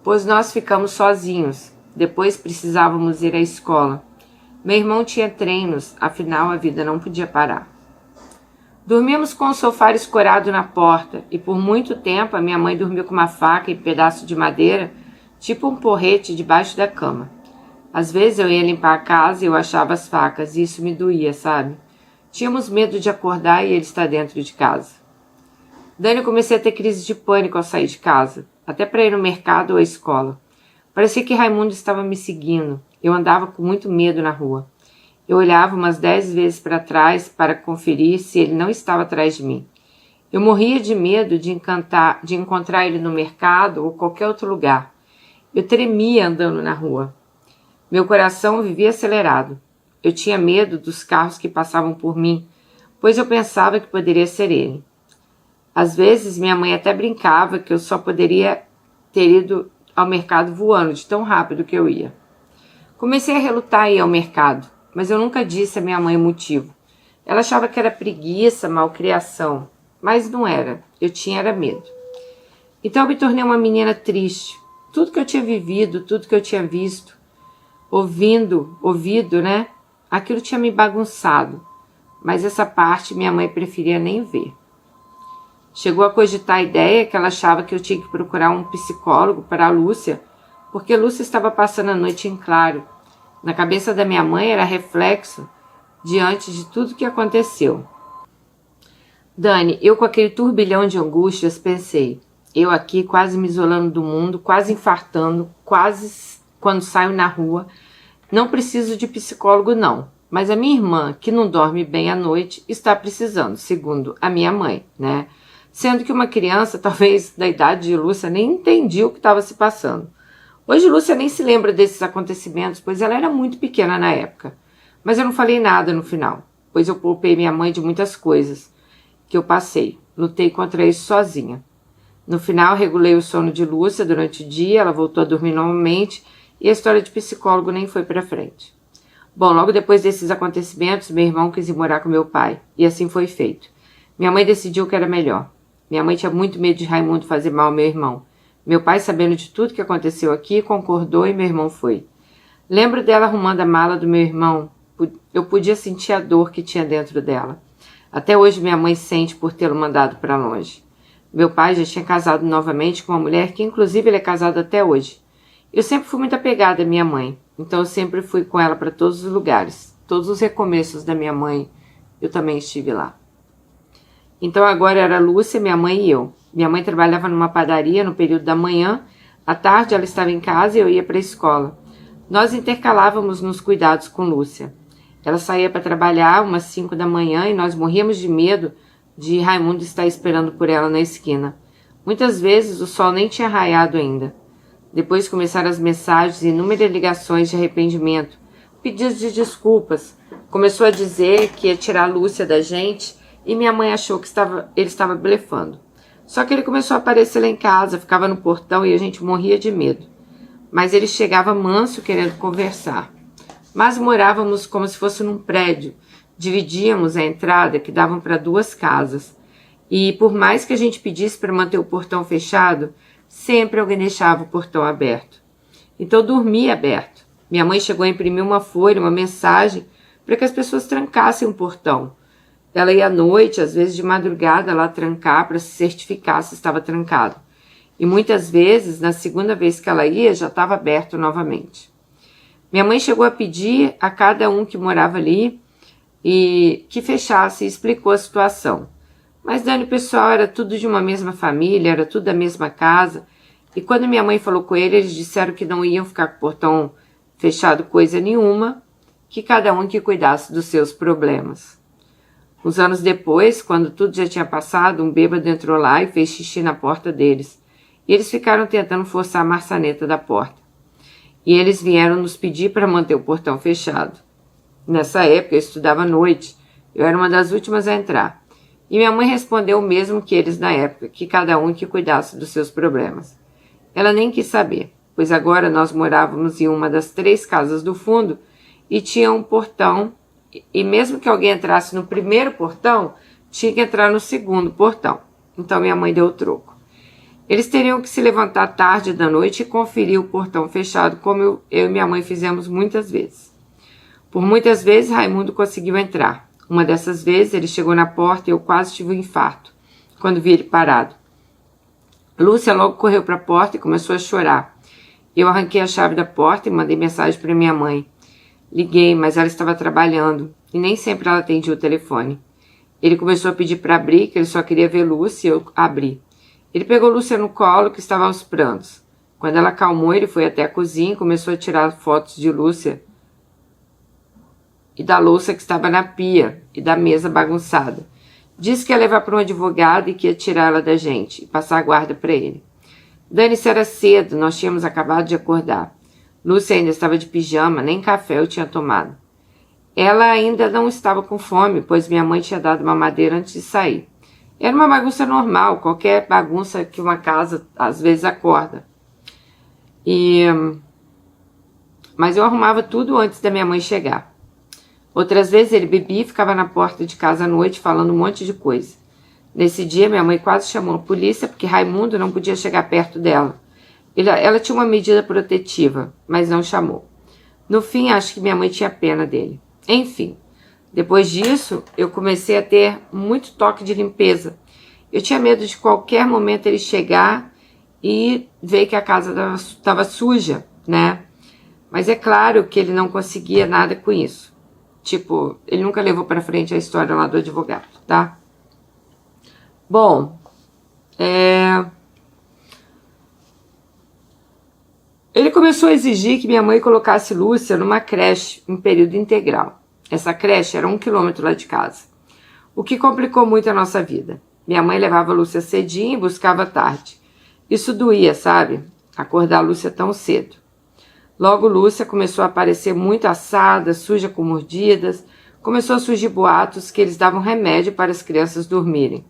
pois nós ficamos sozinhos. Depois precisávamos ir à escola. Meu irmão tinha treinos, afinal a vida não podia parar. Dormíamos com o sofá escorado na porta e por muito tempo a minha mãe dormiu com uma faca e pedaço de madeira, tipo um porrete, debaixo da cama. Às vezes eu ia limpar a casa e eu achava as facas e isso me doía, sabe? Tínhamos medo de acordar e ele estar dentro de casa. Dani, eu comecei a ter crise de pânico ao sair de casa, até para ir no mercado ou à escola. Parecia que Raimundo estava me seguindo. Eu andava com muito medo na rua. Eu olhava umas 10 vezes para trás para conferir se ele não estava atrás de mim. Eu morria de medo de encontrar ele no mercado ou qualquer outro lugar. Eu tremia andando na rua. Meu coração vivia acelerado. Eu tinha medo dos carros que passavam por mim, pois eu pensava que poderia ser ele. Às vezes minha mãe até brincava que eu só poderia ter ido ao mercado voando de tão rápido que eu ia. Comecei a relutar em ir ao mercado, mas eu nunca disse à minha mãe o motivo. Ela achava que era preguiça, malcriação, mas não era. Eu era medo. Então eu me tornei uma menina triste. Tudo que eu tinha vivido, tudo que eu tinha visto, ouvido, né? Aquilo tinha me bagunçado, mas essa parte minha mãe preferia nem ver. Chegou a cogitar a ideia que ela achava que eu tinha que procurar um psicólogo para a Lúcia, porque Lúcia estava passando a noite em claro. Na cabeça da minha mãe era reflexo diante de tudo que aconteceu. Dani, eu com aquele turbilhão de angústias pensei, eu aqui quase me isolando do mundo, quase infartando, quase quando saio na rua, não preciso de psicólogo não, mas a minha irmã, que não dorme bem à noite, está precisando, segundo a minha mãe, né? Sendo que uma criança, talvez da idade de Lúcia, nem entendia o que estava se passando. Hoje Lúcia nem se lembra desses acontecimentos, pois ela era muito pequena na época. Mas eu não falei nada no final, pois eu poupei minha mãe de muitas coisas que eu passei. Lutei contra isso sozinha. No final, regulei o sono de Lúcia durante o dia, ela voltou a dormir normalmente e a história de psicólogo nem foi para frente. Bom, logo depois desses acontecimentos, meu irmão quis ir morar com meu pai, e assim foi feito. Minha mãe decidiu que era melhor. Minha mãe tinha muito medo de Raimundo fazer mal ao meu irmão. Meu pai, sabendo de tudo que aconteceu aqui, concordou e meu irmão foi. Lembro dela arrumando a mala do meu irmão. Eu podia sentir a dor que tinha dentro dela. Até hoje minha mãe sente por tê-lo mandado para longe. Meu pai já tinha casado novamente com uma mulher que inclusive ele é casado até hoje. Eu sempre fui muito apegada à minha mãe, então eu sempre fui com ela para todos os lugares. Todos os recomeços da minha mãe, eu também estive lá. Então agora era Lúcia, minha mãe e eu. Minha mãe trabalhava numa padaria no período da manhã, à tarde ela estava em casa e eu ia para a escola. Nós intercalávamos nos cuidados com Lúcia. Ela saía para trabalhar umas 5 da manhã e nós morríamos de medo de Raimundo estar esperando por ela na esquina. Muitas vezes o sol nem tinha raiado ainda. Depois começaram as mensagens e inúmeras ligações de arrependimento, pedidos de desculpas. Começou a dizer que ia tirar a Lúcia da gente e minha mãe achou que ele estava blefando. Só que ele começou a aparecer lá em casa, ficava no portão e a gente morria de medo. Mas ele chegava manso querendo conversar. Mas morávamos como se fosse num prédio. Dividíamos a entrada que davam para 2 casas. E por mais que a gente pedisse para manter o portão fechado, sempre alguém deixava o portão aberto. Então eu dormia aberto. Minha mãe chegou a imprimir uma folha, uma mensagem, para que as pessoas trancassem o portão. Ela ia à noite, às vezes de madrugada, lá trancar para se certificar se estava trancado. E muitas vezes, na segunda vez que ela ia, já estava aberto novamente. Minha mãe chegou a pedir a cada um que morava ali e que fechasse e explicou a situação. Mas, Dani, o pessoal era tudo de uma mesma família, era tudo da mesma casa. E quando minha mãe falou com eles disseram que não iam ficar com o portão fechado coisa nenhuma, que cada um que cuidasse dos seus problemas. Uns anos depois, quando tudo já tinha passado, um bêbado entrou lá e fez xixi na porta deles. E eles ficaram tentando forçar a maçaneta da porta. E eles vieram nos pedir para manter o portão fechado. Nessa época, eu estudava à noite. Eu era uma das últimas a entrar. E minha mãe respondeu o mesmo que eles na época, que cada um que cuidasse dos seus problemas. Ela nem quis saber, pois agora nós morávamos em uma das 3 casas do fundo e tinha um portão, e mesmo que alguém entrasse no primeiro portão, tinha que entrar no segundo portão. Então minha mãe deu o troco. Eles teriam que se levantar tarde da noite e conferir o portão fechado, como eu e minha mãe fizemos muitas vezes. Por muitas vezes Raimundo conseguiu entrar. Uma dessas vezes ele chegou na porta e eu quase tive um infarto, quando vi ele parado. Lúcia logo correu para a porta e começou a chorar. Eu arranquei a chave da porta e mandei mensagem para minha mãe. Liguei, mas ela estava trabalhando e nem sempre ela atendia o telefone. Ele começou a pedir para abrir, que ele só queria ver Lúcia, e eu abri. Ele pegou Lúcia no colo, que estava aos prantos. Quando ela acalmou, ele foi até a cozinha e começou a tirar fotos de Lúcia e da louça que estava na pia e da mesa bagunçada. Disse que ia levar para um advogado e que ia tirá-la da gente e passar a guarda para ele. Dane-se, era cedo, nós tínhamos acabado de acordar. Lúcia ainda estava de pijama, nem café eu tinha tomado. Ela ainda não estava com fome, pois minha mãe tinha dado mamadeira antes de sair. Era uma bagunça normal, qualquer bagunça que uma casa às vezes acorda. Mas eu arrumava tudo antes da minha mãe chegar. Outras vezes ele bebia e ficava na porta de casa à noite falando um monte de coisa. Nesse dia minha mãe quase chamou a polícia porque Raimundo não podia chegar perto dela. Ela tinha uma medida protetiva, mas não chamou. No fim, acho que minha mãe tinha pena dele. Enfim, depois disso, eu comecei a ter muito toque de limpeza. Eu tinha medo de qualquer momento ele chegar e ver que a casa estava suja, né? Mas é claro que ele não conseguia nada com isso. Tipo, ele nunca levou para frente a história lá do advogado, tá? Bom, ele começou a exigir que minha mãe colocasse Lúcia numa creche em período integral. Essa creche era 1 quilômetro lá de casa, o que complicou muito a nossa vida. Minha mãe levava a Lúcia cedinho e buscava tarde. Isso doía, sabe? Acordar a Lúcia tão cedo. Logo, Lúcia começou a aparecer muito assada, suja com mordidas. Começou a surgir boatos que eles davam remédio para as crianças dormirem.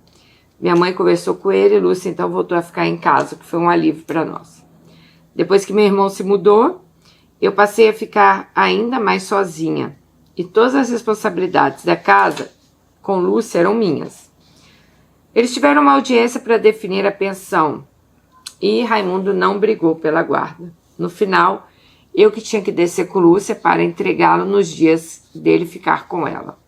Minha mãe conversou com ele e Lúcia então voltou a ficar em casa, o que foi um alívio para nós. Depois que meu irmão se mudou, eu passei a ficar ainda mais sozinha. E todas as responsabilidades da casa com Lúcia eram minhas. Eles tiveram uma audiência para definir a pensão e Raimundo não brigou pela guarda. No final, eu que tinha que descer com Lúcia para entregá-lo nos dias dele ficar com ela.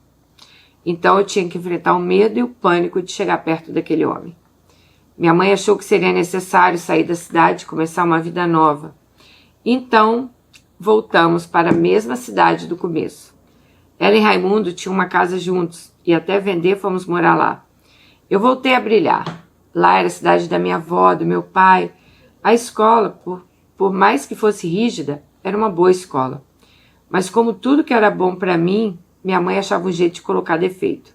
Então eu tinha que enfrentar o medo e o pânico de chegar perto daquele homem. Minha mãe achou que seria necessário sair da cidade e começar uma vida nova. Então voltamos para a mesma cidade do começo. Ela e Raimundo tinham uma casa juntos e até vender fomos morar lá. Eu voltei a brilhar. Lá era a cidade da minha avó, do meu pai. A escola, por mais que fosse rígida, era uma boa escola. Mas como tudo que era bom para mim, minha mãe achava um jeito de colocar defeito.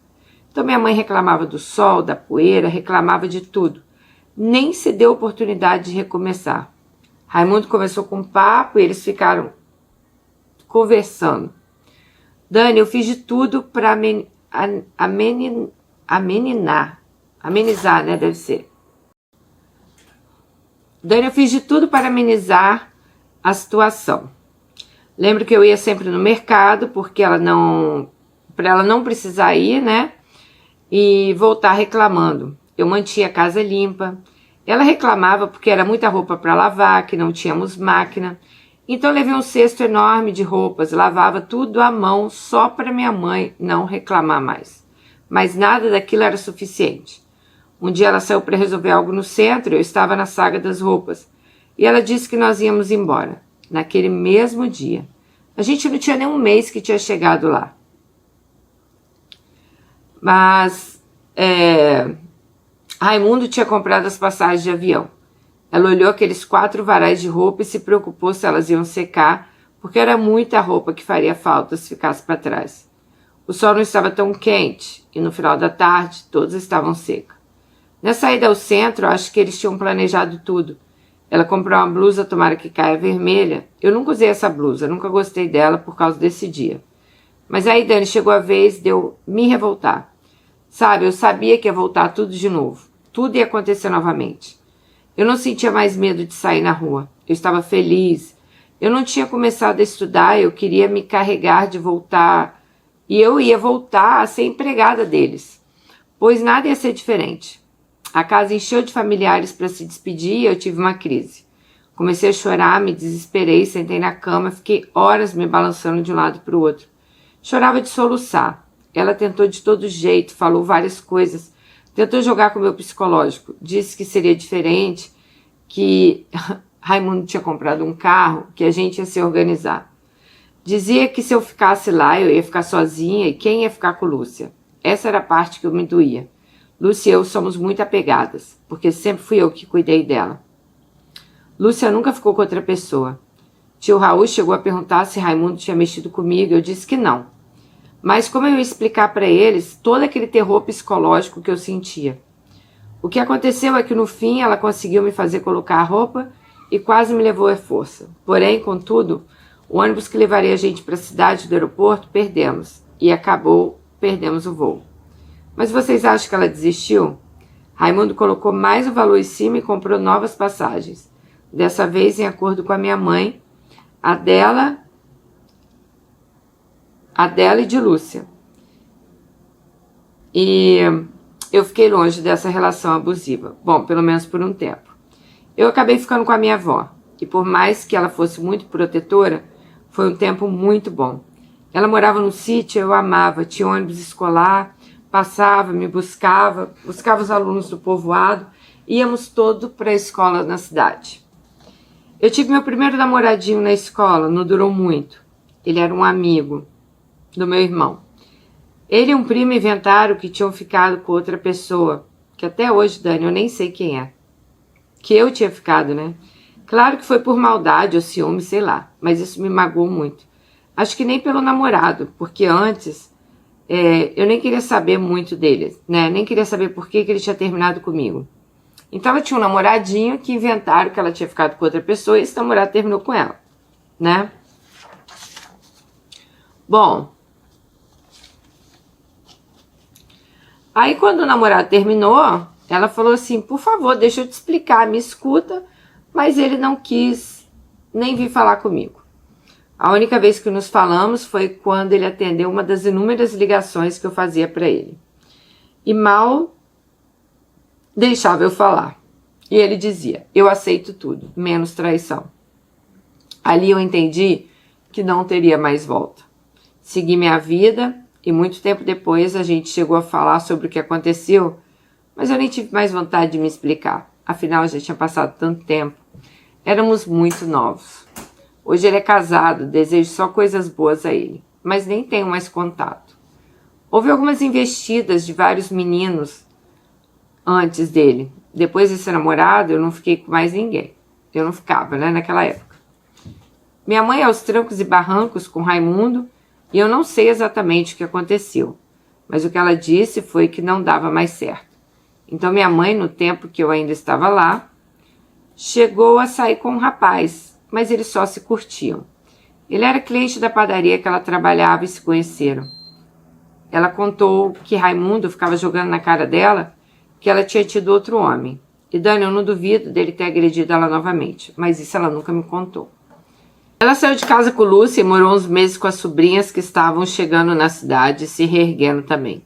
Então minha mãe reclamava do sol, da poeira, reclamava de tudo. Nem se deu oportunidade de recomeçar. Raimundo começou com um papo e eles ficaram conversando. Dani, eu fiz de tudo para amenizar, né? Deve ser. Dani, eu fiz de tudo para amenizar a situação. Lembro que eu ia sempre no mercado, porque para ela não precisar ir, né? E voltar reclamando. Eu mantinha a casa limpa. Ela reclamava porque era muita roupa para lavar, que não tínhamos máquina. Então eu levei um cesto enorme de roupas, lavava tudo à mão só para minha mãe não reclamar mais. Mas nada daquilo era suficiente. Um dia ela saiu para resolver algo no centro, eu estava na saga das roupas. E ela disse que nós íamos embora, naquele mesmo dia. A gente não tinha nem um mês que tinha chegado lá. Mas Raimundo tinha comprado as passagens de avião. Ela olhou aqueles 4 varais de roupa e se preocupou se elas iam secar, porque era muita roupa que faria falta se ficasse para trás. O sol não estava tão quente e no final da tarde todas estavam secas. Na saída ao centro, acho que eles tinham planejado tudo. Ela comprou uma blusa, tomara que caia, vermelha. Eu nunca usei essa blusa, nunca gostei dela por causa desse dia. Mas aí, Dani, chegou a vez de eu me revoltar. Sabe, eu sabia que ia voltar tudo de novo. Tudo ia acontecer novamente. Eu não sentia mais medo de sair na rua. Eu estava feliz. Eu não tinha começado a estudar, eu queria me carregar de voltar. E eu ia voltar a ser empregada deles. Pois nada ia ser diferente. A casa encheu de familiares para se despedir e eu tive uma crise. Comecei a chorar, me desesperei, sentei na cama, fiquei horas me balançando de um lado para o outro. Chorava de soluçar. Ela tentou de todo jeito, falou várias coisas. Tentou jogar com o meu psicológico. Disse que seria diferente, que Raimundo tinha comprado um carro, que a gente ia se organizar. Dizia que se eu ficasse lá, eu ia ficar sozinha e quem ia ficar com Lúcia. Essa era a parte que eu me doía. Lúcia e eu somos muito apegadas, porque sempre fui eu que cuidei dela. Lúcia nunca ficou com outra pessoa. Tio Raul chegou a perguntar se Raimundo tinha mexido comigo, eu disse que não. Mas como eu ia explicar para eles todo aquele terror psicológico que eu sentia? O que aconteceu é que no fim ela conseguiu me fazer colocar a roupa e quase me levou à força. Porém, contudo, o ônibus que levaria a gente para a cidade do aeroporto perdemos e perdemos o voo. Mas vocês acham que ela desistiu? Raimundo colocou mais o valor em cima e comprou novas passagens. Dessa vez em acordo com a minha mãe, a dela e de Lúcia. E eu fiquei longe dessa relação abusiva. Bom, pelo menos por um tempo. Eu acabei ficando com a minha avó. E por mais que ela fosse muito protetora, foi um tempo muito bom. Ela morava no sítio, eu amava. Tinha ônibus escolar, passava, me buscava os alunos do povoado. Íamos todos para a escola na cidade. Eu tive meu primeiro namoradinho na escola, não durou muito. Ele era um amigo do meu irmão. Ele e um primo inventaram que tinham ficado com outra pessoa, que até hoje, Dani, eu nem sei quem é. Que eu tinha ficado, né? Claro que foi por maldade ou ciúme, sei lá, mas isso me magoou muito. Acho que nem pelo namorado, porque antes eu nem queria saber muito dele, né? Nem queria saber por que ele tinha terminado comigo. Então ela tinha um namoradinho que inventaram que ela tinha ficado com outra pessoa e esse namorado terminou com ela. né? Bom, aí quando o namorado terminou, ela falou assim, por favor, deixa eu te explicar, me escuta, mas ele não quis nem vir falar comigo. A única vez que nos falamos foi quando ele atendeu uma das inúmeras ligações que eu fazia para ele. E mal deixava eu falar. E ele dizia, eu aceito tudo, menos traição. Ali eu entendi que não teria mais volta. Segui minha vida e muito tempo depois a gente chegou a falar sobre o que aconteceu, mas eu nem tive mais vontade de me explicar. Afinal, já tinha passado tanto tempo. Éramos muito novos. Hoje ele é casado, desejo só coisas boas a ele, mas nem tenho mais contato. Houve algumas investidas de vários meninos antes dele. Depois desse namorado, eu não fiquei com mais ninguém. Eu não ficava, né, naquela época. Minha mãe aos trancos e barrancos com Raimundo, e eu não sei exatamente o que aconteceu, mas o que ela disse foi que não dava mais certo. Então minha mãe, no tempo que eu ainda estava lá, chegou a sair com um rapaz, mas eles só se curtiam. Ele era cliente da padaria que ela trabalhava e se conheceram. Ela contou que Raimundo ficava jogando na cara dela que ela tinha tido outro homem. E Dani, eu não duvido dele ter agredido ela novamente, mas isso ela nunca me contou. Ela saiu de casa com Lúcia e morou uns meses com as sobrinhas que estavam chegando na cidade e se reerguendo também.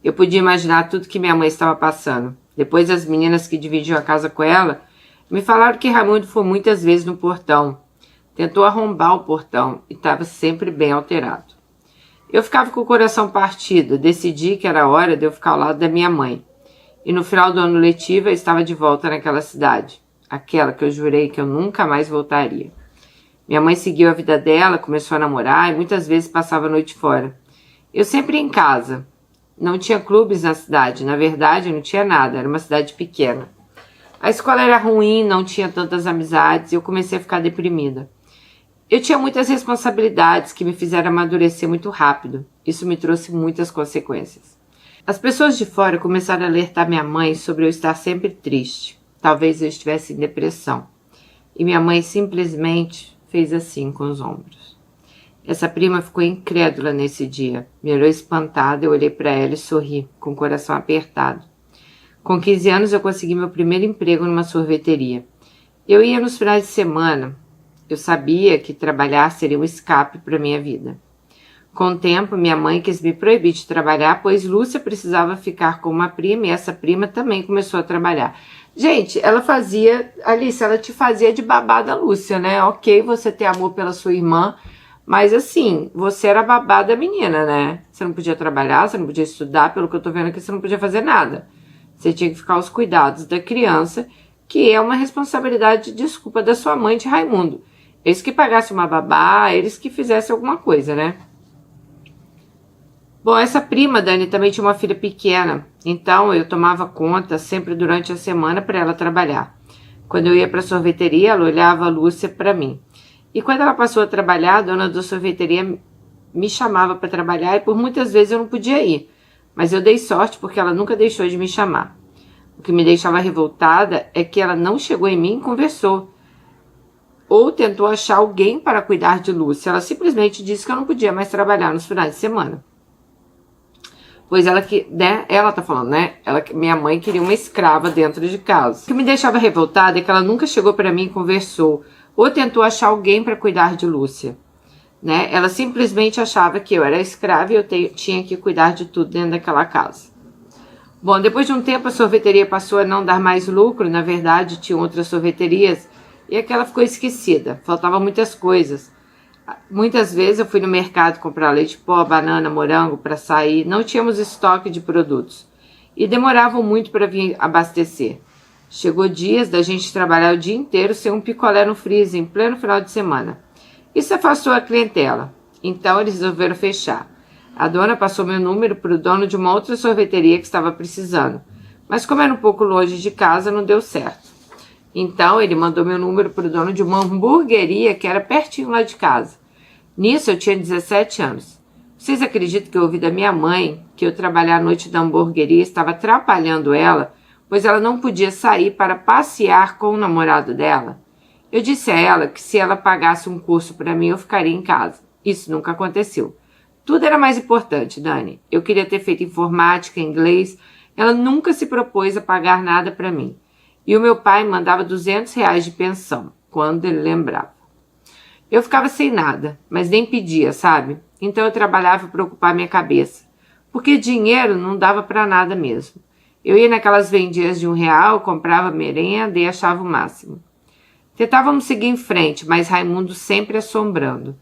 Eu podia imaginar tudo que minha mãe estava passando. Depois as meninas que dividiam a casa com ela me falaram que Raimundo foi muitas vezes no portão. Tentou arrombar o portão e estava sempre bem alterado. Eu ficava com o coração partido, decidi que era hora de eu ficar ao lado da minha mãe. E no final do ano letivo eu estava de volta naquela cidade, aquela que eu jurei que eu nunca mais voltaria. Minha mãe seguiu a vida dela, começou a namorar e muitas vezes passava a noite fora. Eu sempre ia em casa. Não tinha clubes na cidade, na verdade não tinha nada, era uma cidade pequena. A escola era ruim, não tinha tantas amizades e eu comecei a ficar deprimida. Eu tinha muitas responsabilidades que me fizeram amadurecer muito rápido. Isso me trouxe muitas consequências. As pessoas de fora começaram a alertar minha mãe sobre eu estar sempre triste. Talvez eu estivesse em depressão. E minha mãe simplesmente fez assim com os ombros. Essa prima ficou incrédula nesse dia. Me olhou espantada, eu olhei para ela e sorri, com o coração apertado. Com 15 anos eu consegui meu primeiro emprego numa sorveteria. Eu ia nos finais de semana. Eu sabia que trabalhar seria um escape para minha vida. Com o tempo, minha mãe quis me proibir de trabalhar, pois Lúcia precisava ficar com uma prima e essa prima também começou a trabalhar. Gente, ela fazia... Alice, ela te fazia de babá da Lúcia, né? Ok, você ter amor pela sua irmã, mas assim, você era babá da menina, né? Você não podia trabalhar, você não podia estudar, pelo que eu tô vendo aqui, você não podia fazer nada. Você tinha que ficar aos cuidados da criança, que é uma responsabilidade, desculpa, da sua mãe de Raimundo. Eles que pagassem uma babá, eles que fizessem alguma coisa, né? Bom, essa prima, Dani, também tinha uma filha pequena, então eu tomava conta sempre durante a semana para ela trabalhar. Quando eu ia para a sorveteria, ela olhava a Lúcia para mim. E quando ela passou a trabalhar, a dona da sorveteria me chamava para trabalhar e por muitas vezes eu não podia ir. Mas eu dei sorte porque ela nunca deixou de me chamar. O que me deixava revoltada é que ela não chegou em mim e conversou. Ou tentou achar alguém para cuidar de Lúcia. Ela simplesmente disse que eu não podia mais trabalhar nos finais de semana. Pois ela que, né, ela tá falando, né? Minha mãe queria uma escrava dentro de casa. O que me deixava revoltada é que ela nunca chegou para mim e conversou. Ou tentou achar alguém para cuidar de Lúcia. Né? Ela simplesmente achava que eu era escrava e eu tinha que cuidar de tudo dentro daquela casa. Bom, depois de um tempo a sorveteria passou a não dar mais lucro, na verdade tinham outras sorveterias e aquela ficou esquecida, faltavam muitas coisas. Muitas vezes eu fui no mercado comprar leite pó, banana, morango para sair, não tínhamos estoque de produtos e demoravam muito para vir abastecer. Chegou dias da gente trabalhar o dia inteiro sem um picolé no freezer em pleno final de semana. Isso afastou a clientela, então eles resolveram fechar. A dona passou meu número para o dono de uma outra sorveteria que estava precisando, mas como era um pouco longe de casa, não deu certo. Então ele mandou meu número para o dono de uma hamburgueria que era pertinho lá de casa. Nisso eu tinha 17 anos. Vocês acreditam que eu ouvi da minha mãe que eu trabalhar à noite da hamburgueria estava atrapalhando ela, pois ela não podia sair para passear com o namorado dela? Eu disse a ela que se ela pagasse um curso para mim, eu ficaria em casa. Isso nunca aconteceu. Tudo era mais importante, Dani. Eu queria ter feito informática, inglês. Ela nunca se propôs a pagar nada para mim. E o meu pai mandava R$ 200 de pensão, quando ele lembrava. Eu ficava sem nada, mas nem pedia, sabe? Então eu trabalhava para ocupar minha cabeça. Porque dinheiro não dava para nada mesmo. Eu ia naquelas vendias de R$ 1, comprava merenda e achava o máximo. Tentávamos seguir em frente, mas Raimundo sempre assombrando.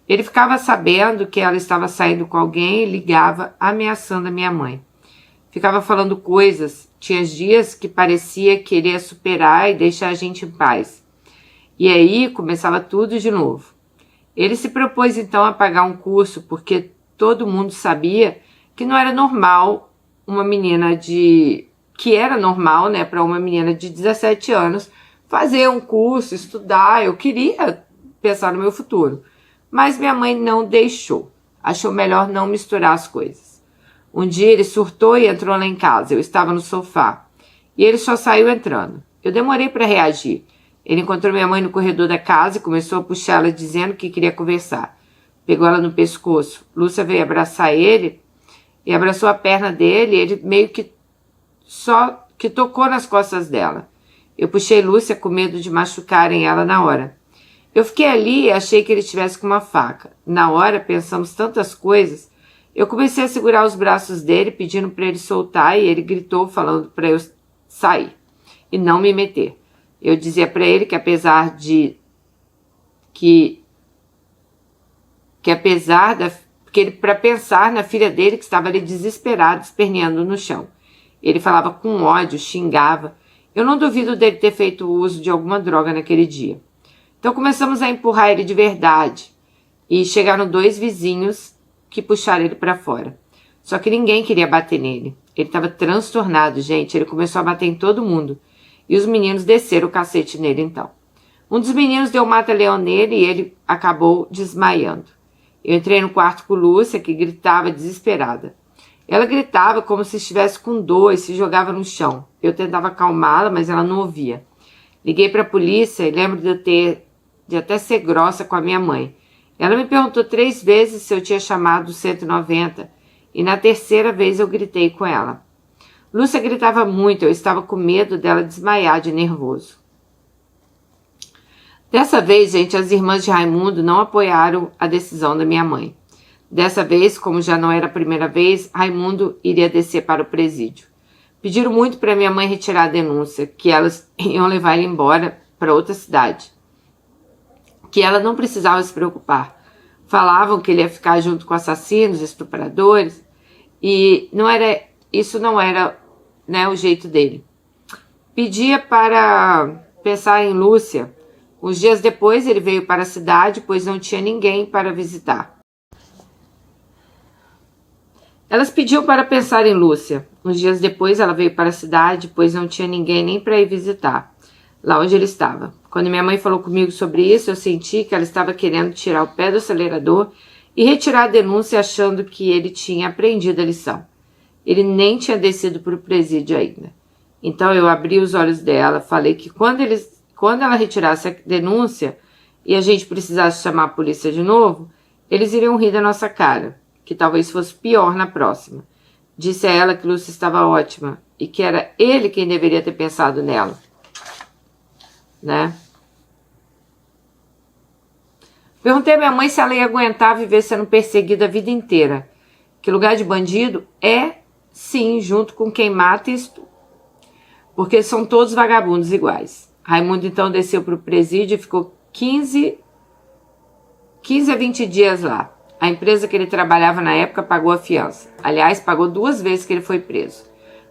Ele ficava sabendo que ela estava saindo com alguém e ligava, ameaçando a minha mãe. Ficava falando coisas, tinha dias que parecia querer superar e deixar a gente em paz. E aí começava tudo de novo. Ele se propôs então a pagar um curso, porque todo mundo sabia que não era normal uma menina que era normal, né, para uma menina de 17 anos fazer um curso, estudar. Eu queria pensar no meu futuro, mas minha mãe não deixou. Achou melhor não misturar as coisas. Um dia ele surtou e entrou lá em casa. Eu estava no sofá e ele só saiu entrando. Eu demorei para reagir. Ele encontrou minha mãe no corredor da casa e começou a puxá-la dizendo que queria conversar. Pegou ela no pescoço. Lúcia veio abraçar ele e abraçou a perna dele, ele meio que tocou nas costas dela. Eu puxei Lúcia com medo de machucarem ela na hora. Eu fiquei ali e achei que ele estivesse com uma faca. Na hora, pensamos tantas coisas. Eu comecei a segurar os braços dele, pedindo para ele soltar, e ele gritou, falando para eu sair e não me meter. Eu dizia para ele que apesar para pensar na filha dele que estava ali desesperada, esperneando no chão. Ele falava com ódio, xingava. Eu não duvido dele ter feito uso de alguma droga naquele dia. Então começamos a empurrar ele de verdade. E chegaram 2 vizinhos que puxaram ele para fora. Só que ninguém queria bater nele. Ele estava transtornado, gente. Ele começou a bater em todo mundo. E os meninos desceram o cacete nele então. Um dos meninos deu mata-leão nele e ele acabou desmaiando. Eu entrei no quarto com Lúcia, que gritava desesperada. Ela gritava como se estivesse com dor e se jogava no chão. Eu tentava acalmá-la, mas ela não ouvia. Liguei para a polícia e lembro de até ser grossa com a minha mãe. Ela me perguntou 3 vezes se eu tinha chamado o 190 e na 3ª vez eu gritei com ela. Lúcia gritava muito, eu estava com medo dela desmaiar de nervoso. Dessa vez, gente, as irmãs de Raimundo não apoiaram a decisão da minha mãe. Dessa vez, como já não era a primeira vez, Raimundo iria descer para o presídio. Pediram muito para minha mãe retirar a denúncia, que elas iam levar ele embora para outra cidade. Que ela não precisava se preocupar. Falavam que ele ia ficar junto com assassinos, estupradores, e isso não era, né, o jeito dele. Pedia para pensar em Lúcia. Uns dias depois ele veio para a cidade, pois não tinha ninguém para visitar. Elas pediam para pensar em Lúcia. Uns dias depois ela veio para a cidade, pois não tinha ninguém nem para ir visitar, lá onde ele estava. Quando minha mãe falou comigo sobre isso, eu senti que ela estava querendo tirar o pé do acelerador e retirar a denúncia, achando que ele tinha aprendido a lição. Ele nem tinha descido para o presídio ainda. Então eu abri os olhos dela, falei que quando ela retirasse a denúncia e a gente precisasse chamar a polícia de novo, eles iriam rir da nossa cara, que talvez fosse pior na próxima. Disse a ela que Lúcia estava ótima e que era ele quem deveria ter pensado nela. Né? Perguntei à minha mãe se ela ia aguentar viver sendo perseguida a vida inteira. Que lugar de bandido é, sim, junto com quem mata e estupra. Porque são todos vagabundos iguais. Raimundo então desceu para o presídio e ficou 15 a 20 dias lá. A empresa que ele trabalhava na época pagou a fiança. Aliás, pagou 2 vezes que ele foi preso.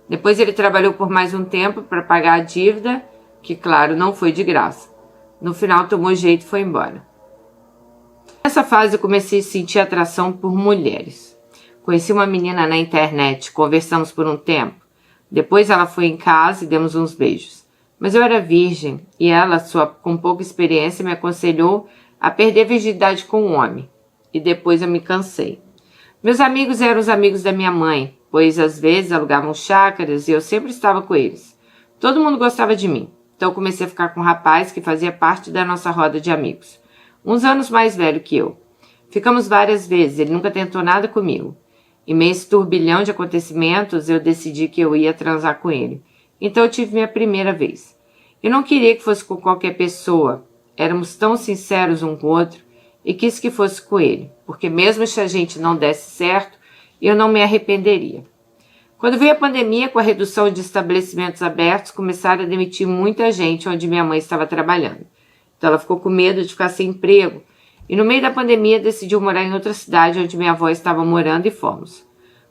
Depois ele trabalhou por mais um tempo para pagar a dívida, que claro, não foi de graça. No final tomou jeito e foi embora. Nessa fase eu comecei a sentir atração por mulheres. Conheci uma menina na internet, conversamos por um tempo. Depois ela foi em casa e demos uns beijos. Mas eu era virgem e ela, com pouca experiência, me aconselhou a perder a virgindade com um homem. E depois eu me cansei. Meus amigos eram os amigos da minha mãe, pois às vezes alugavam chácaras e eu sempre estava com eles. Todo mundo gostava de mim. Então comecei a ficar com um rapaz que fazia parte da nossa roda de amigos, uns anos mais velho que eu. Ficamos várias vezes, ele nunca tentou nada comigo. Em meio a esse turbilhão de acontecimentos, eu decidi que eu ia transar com ele. Então eu tive minha primeira vez. Eu não queria que fosse com qualquer pessoa. Éramos tão sinceros um com o outro e quis que fosse com ele, porque mesmo se a gente não desse certo, eu não me arrependeria. Quando veio a pandemia, com a redução de estabelecimentos abertos, começaram a demitir muita gente onde minha mãe estava trabalhando. Então ela ficou com medo de ficar sem emprego e no meio da pandemia decidiu morar em outra cidade onde minha avó estava morando e fomos.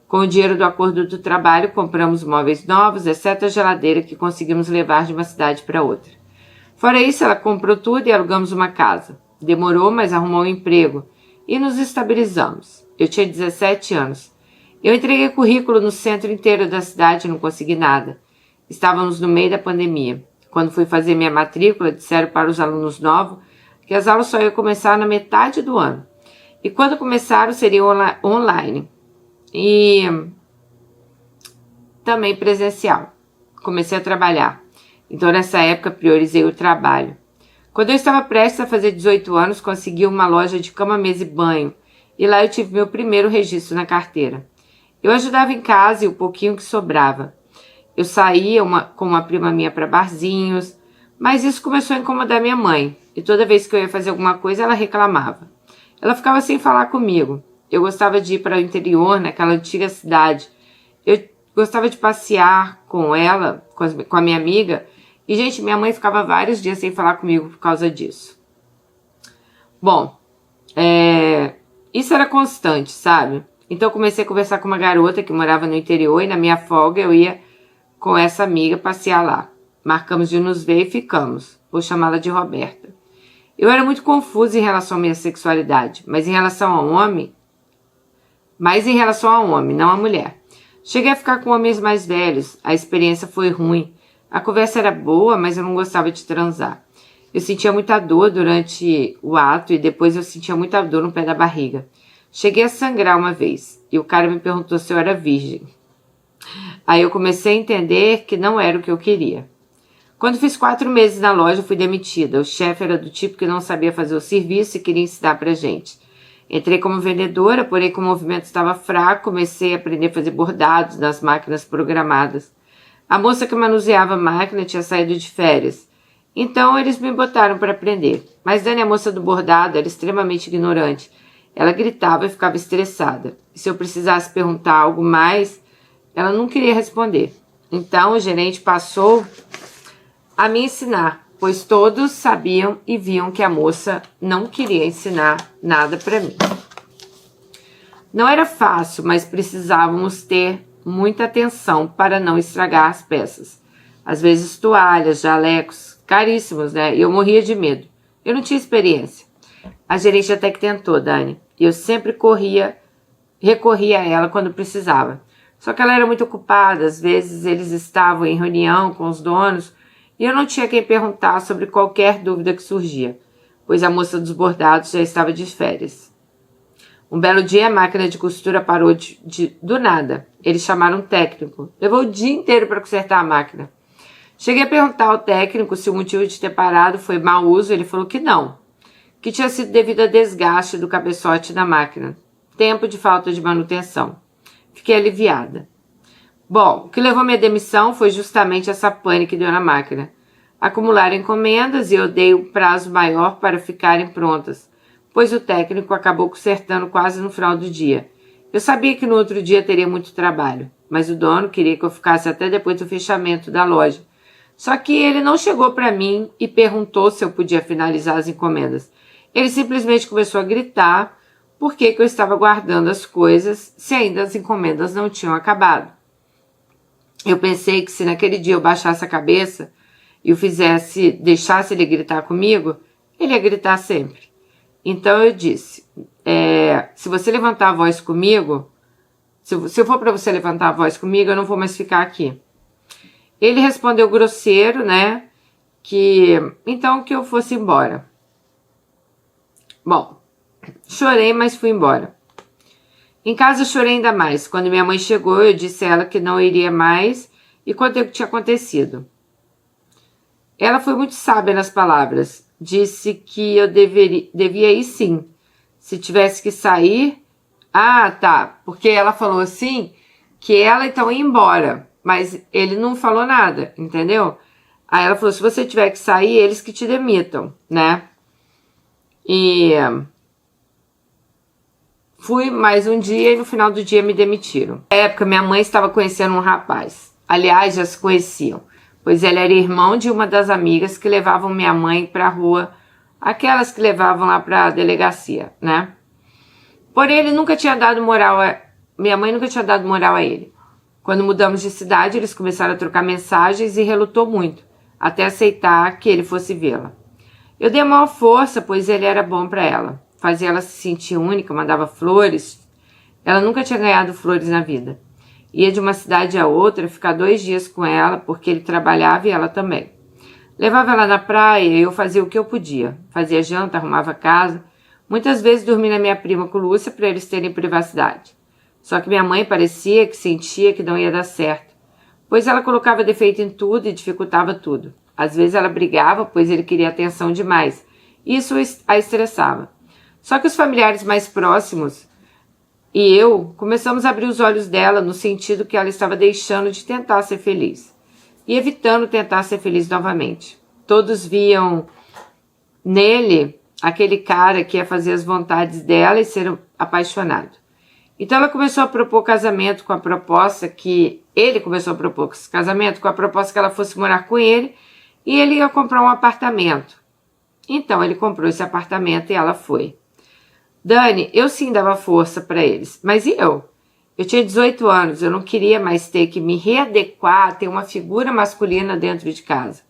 Com o dinheiro do acordo do trabalho, compramos móveis novos, exceto a geladeira que conseguimos levar de uma cidade para outra. Fora isso, ela comprou tudo e alugamos uma casa. Demorou, mas arrumou um emprego e nos estabilizamos. Eu tinha 17 anos. Eu entreguei currículo no centro inteiro da cidade e não consegui nada. Estávamos no meio da pandemia. Quando fui fazer minha matrícula, disseram para os alunos novos que as aulas só iam começar na metade do ano. E quando começaram, seria online. E também presencial. Comecei a trabalhar. Então, nessa época, priorizei o trabalho. Quando eu estava prestes a fazer 18 anos, consegui uma loja de cama, mesa e banho. E lá eu tive meu primeiro registro na carteira. Eu ajudava em casa e o pouquinho que sobrava. Eu saía com uma prima minha para barzinhos, mas isso começou a incomodar minha mãe. E toda vez que eu ia fazer alguma coisa, ela reclamava. Ela ficava sem falar comigo. Eu gostava de ir para o interior, naquela antiga cidade. Eu gostava de passear com ela, com a minha amiga. E, gente, minha mãe ficava vários dias sem falar comigo por causa disso. Bom, isso era constante, sabe? Então eu comecei a conversar com uma garota que morava no interior e na minha folga eu ia com essa amiga passear lá. Marcamos de nos ver e ficamos. Vou chamá-la de Roberta. Eu era muito confusa em relação à minha sexualidade, mas em relação ao homem, não à mulher. Cheguei a ficar com homens mais velhos, a experiência foi ruim. A conversa era boa, mas eu não gostava de transar. Eu sentia muita dor durante o ato e depois eu sentia muita dor no pé da barriga. Cheguei a sangrar uma vez e o cara me perguntou se eu era virgem. Aí eu comecei a entender que não era o que eu queria. Quando fiz 4 meses na loja, fui demitida. O chefe era do tipo que não sabia fazer o serviço e queria ensinar pra gente. Entrei como vendedora, porém como o movimento estava fraco, comecei a aprender a fazer bordados nas máquinas programadas. A moça que manuseava a máquina tinha saído de férias. Então eles me botaram para aprender. Mas Dani, a moça do bordado, era extremamente ignorante. Ela gritava e ficava estressada. E se eu precisasse perguntar algo mais, ela não queria responder. Então o gerente passou a me ensinar, pois todos sabiam e viam que a moça não queria ensinar nada para mim. Não era fácil, mas precisávamos ter muita atenção para não estragar as peças. Às vezes toalhas, jalecos, caríssimos, né? E eu morria de medo. Eu não tinha experiência. A gerente até que tentou, Dani. E eu sempre recorria a ela quando precisava. Só que ela era muito ocupada, às vezes eles estavam em reunião com os donos e eu não tinha quem perguntar sobre qualquer dúvida que surgia, pois a moça dos bordados já estava de férias. Um belo dia a máquina de costura parou do nada. Eles chamaram um técnico. Levou o dia inteiro para consertar a máquina. Cheguei a perguntar ao técnico se o motivo de ter parado foi mau uso. Ele falou que não, que tinha sido devido a desgaste do cabeçote da máquina. Tempo de falta de manutenção. Fiquei aliviada. Bom, o que levou minha demissão foi justamente essa pane que deu na máquina. Acumularam encomendas e eu dei um prazo maior para ficarem prontas, pois o técnico acabou consertando quase no final do dia. Eu sabia que no outro dia teria muito trabalho, mas o dono queria que eu ficasse até depois do fechamento da loja. Só que ele não chegou para mim e perguntou se eu podia finalizar as encomendas. Ele simplesmente começou a gritar por que eu estava guardando as coisas se ainda as encomendas não tinham acabado. Eu pensei que se naquele dia eu baixasse a cabeça e deixasse ele gritar comigo, ele ia gritar sempre. Então eu disse, se você levantar a voz comigo, se eu for para você levantar a voz comigo, eu não vou mais ficar aqui. Ele respondeu grosseiro, né, então que eu fosse embora. Bom, chorei, mas fui embora. Em casa eu chorei ainda mais. Quando minha mãe chegou, eu disse a ela que não iria mais e contei o que tinha acontecido. Ela foi muito sábia nas palavras. Disse que eu devia ir sim. Se tivesse que sair... Ah, tá. Porque ela falou assim que ela então ia embora. Mas ele não falou nada, entendeu? Aí ela falou, se você tiver que sair, eles que te demitam, né? E fui mais um dia e no final do dia me demitiram. Na época, minha mãe estava conhecendo um rapaz. Aliás, já se conheciam, pois ele era irmão de uma das amigas que levavam minha mãe para a rua, aquelas que levavam lá para a delegacia, né? Porém, ele nunca tinha dado moral minha mãe nunca tinha dado moral a ele. Quando mudamos de cidade, eles começaram a trocar mensagens e relutou muito, até aceitar que ele fosse vê-la. Eu dei a maior força, pois ele era bom para ela. Fazia ela se sentir única, mandava flores. Ela nunca tinha ganhado flores na vida. Ia de uma cidade a outra, ficar 2 dias com ela, porque ele trabalhava e ela também. Levava ela na praia e eu fazia o que eu podia. Fazia janta, arrumava casa. Muitas vezes dormi na minha prima com Lúcia para eles terem privacidade. Só que minha mãe parecia que sentia que não ia dar certo, pois ela colocava defeito em tudo e dificultava tudo. Às vezes ela brigava, pois ele queria atenção demais. Isso a estressava. Só que os familiares mais próximos e eu começamos a abrir os olhos dela no sentido que ela estava deixando de tentar ser feliz e evitando tentar ser feliz novamente. Todos viam nele aquele cara que ia fazer as vontades dela e ser apaixonado. Então ela começou a propor casamento com a proposta que... Ele começou a propor casamento com a proposta que ela fosse morar com ele e ele ia comprar um apartamento. Então ele comprou esse apartamento e ela foi. Dani, eu sim dava força para eles, mas e eu? Eu tinha 18 anos, eu não queria mais ter que me readequar a ter uma figura masculina dentro de casa.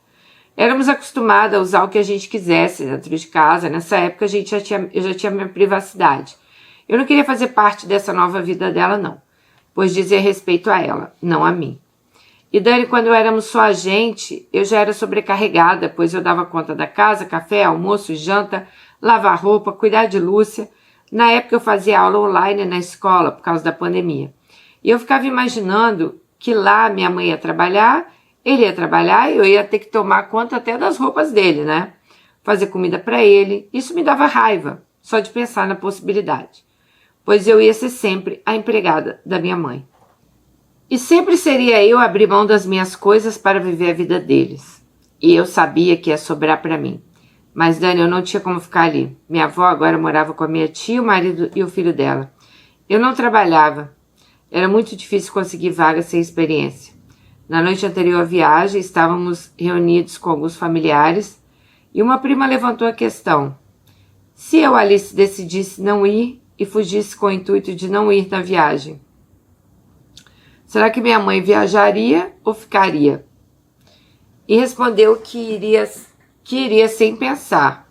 Éramos acostumados a usar o que a gente quisesse dentro de casa. Nessa época eu já tinha minha privacidade. Eu não queria fazer parte dessa nova vida dela, não, pois dizia respeito a ela, não a mim. E Dani, quando éramos só a gente, eu já era sobrecarregada, pois eu dava conta da casa, café, almoço, janta, lavar roupa, cuidar de Lúcia. Na época eu fazia aula online na escola por causa da pandemia. E eu ficava imaginando que lá minha mãe ia trabalhar, ele ia trabalhar e eu ia ter que tomar conta até das roupas dele, né? Fazer comida para ele. Isso me dava raiva, só de pensar na possibilidade, pois eu ia ser sempre a empregada da minha mãe. E sempre seria eu abrir mão das minhas coisas para viver a vida deles. E eu sabia que ia sobrar para mim. Mas, Dani, eu não tinha como ficar ali. Minha avó agora morava com a minha tia, o marido e o filho dela. Eu não trabalhava. Era muito difícil conseguir vaga sem experiência. Na noite anterior à viagem, estávamos reunidos com alguns familiares e uma prima levantou a questão. Se eu, Alice, decidisse não ir e fugisse com o intuito de não ir na viagem, será que minha mãe viajaria ou ficaria? E respondeu que iria sem pensar.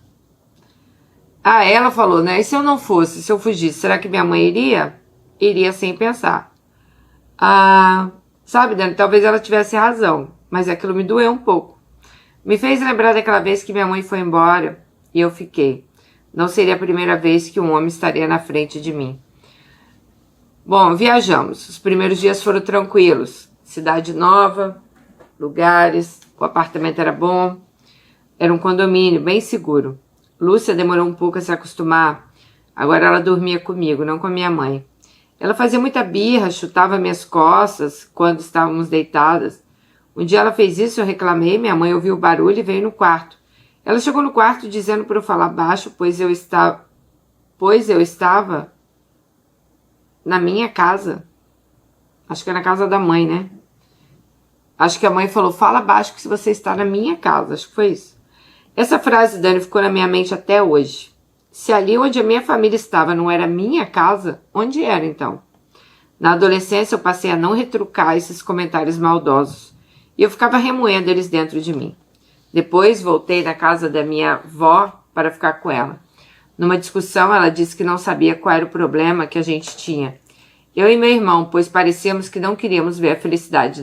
Ah, ela falou, né? E se eu não fosse, se eu fugisse, será que minha mãe iria? Iria sem pensar. Ah, sabe, Dani, talvez ela tivesse razão, mas aquilo me doeu um pouco. Me fez lembrar daquela vez que minha mãe foi embora e eu fiquei. Não seria a primeira vez que um homem estaria na frente de mim. Bom, viajamos. Os primeiros dias foram tranquilos. Cidade nova, lugares, o apartamento era bom. Era um condomínio bem seguro. Lúcia demorou um pouco a se acostumar. Agora ela dormia comigo, não com a minha mãe. Ela fazia muita birra, chutava minhas costas quando estávamos deitadas. Um dia ela fez isso, eu reclamei, minha mãe ouviu o barulho e veio no quarto. Ela chegou no quarto dizendo para eu falar baixo, pois eu estava na minha casa. Acho que é na casa da mãe, né? Acho que a mãe falou, fala baixo que se você está na minha casa. Acho que foi isso. Essa frase, Dani, ficou na minha mente até hoje. Se ali onde a minha família estava não era minha casa, onde era então? Na adolescência eu passei a não retrucar esses comentários maldosos. E eu ficava remoendo eles dentro de mim. Depois voltei na casa da minha avó para ficar com ela. Numa discussão, ela disse que não sabia qual era o problema que a gente tinha. Eu e meu irmão, pois parecíamos que não queríamos ver a felicidade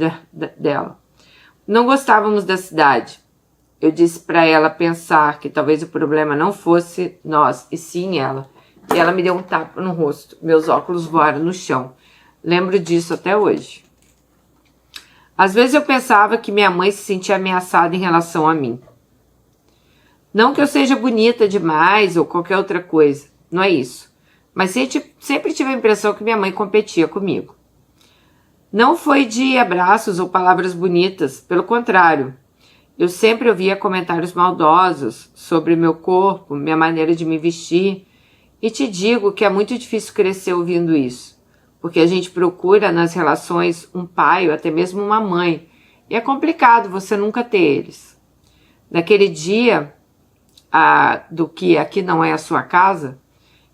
dela. Não gostávamos da cidade. Eu disse para ela pensar que talvez o problema não fosse nós, e sim ela. E ela me deu um tapa no rosto. Meus óculos voaram no chão. Lembro disso até hoje. Às vezes eu pensava que minha mãe se sentia ameaçada em relação a mim. Não que eu seja bonita demais ou qualquer outra coisa, não é isso. Mas sempre tive a impressão que minha mãe competia comigo. Não foi de abraços ou palavras bonitas, pelo contrário. Eu sempre ouvia comentários maldosos sobre meu corpo, minha maneira de me vestir. E te digo que é muito difícil crescer ouvindo isso, porque a gente procura nas relações um pai ou até mesmo uma mãe, e é complicado você nunca ter eles. Naquele dia do que aqui não é a sua casa,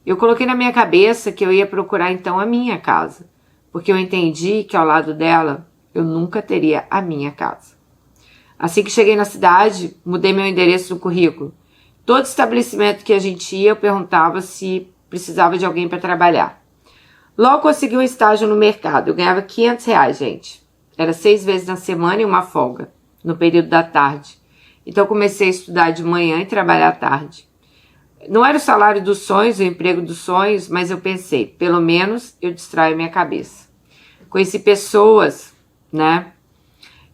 eu coloquei na minha cabeça que eu ia procurar então a minha casa, porque eu entendi que ao lado dela eu nunca teria a minha casa. Assim que cheguei na cidade, mudei meu endereço no currículo. Todo estabelecimento que a gente ia, eu perguntava se precisava de alguém para trabalhar. Logo consegui um estágio no mercado. Eu ganhava R$500, gente. Era 6 vezes na semana e uma folga, no período da tarde. Então comecei a estudar de manhã e trabalhar à tarde. Não era o salário dos sonhos, o emprego dos sonhos, mas eu pensei, pelo menos eu distraio minha cabeça. Conheci pessoas, né?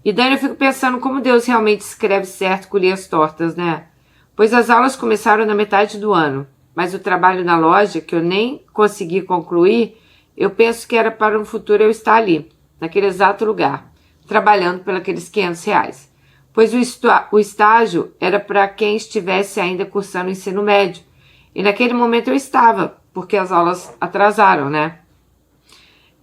E daí eu fico pensando como Deus realmente escreve certo com linhas tortas, né? Pois as aulas começaram na metade do ano, mas o trabalho na loja, que eu nem consegui concluir, eu penso que era para no futuro eu estar ali, naquele exato lugar, trabalhando por aqueles R$500. Pois o estágio era para quem estivesse ainda cursando o ensino médio. E naquele momento eu estava, porque as aulas atrasaram, né?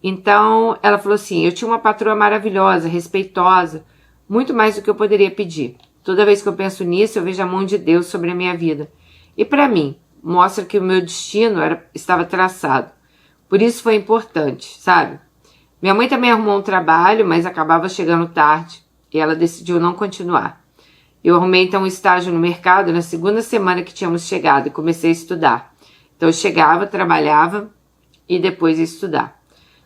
Então ela falou assim, eu tinha uma patroa maravilhosa, respeitosa, muito mais do que eu poderia pedir. Toda vez que eu penso nisso, eu vejo a mão de Deus sobre a minha vida. E para mim, mostra que o meu destino estava traçado. Por isso foi importante, sabe? Minha mãe também arrumou um trabalho, mas acabava chegando tarde. E ela decidiu não continuar. Eu arrumei então um estágio no mercado na segunda semana que tínhamos chegado e comecei a estudar. Então eu chegava, trabalhava e depois ia estudar.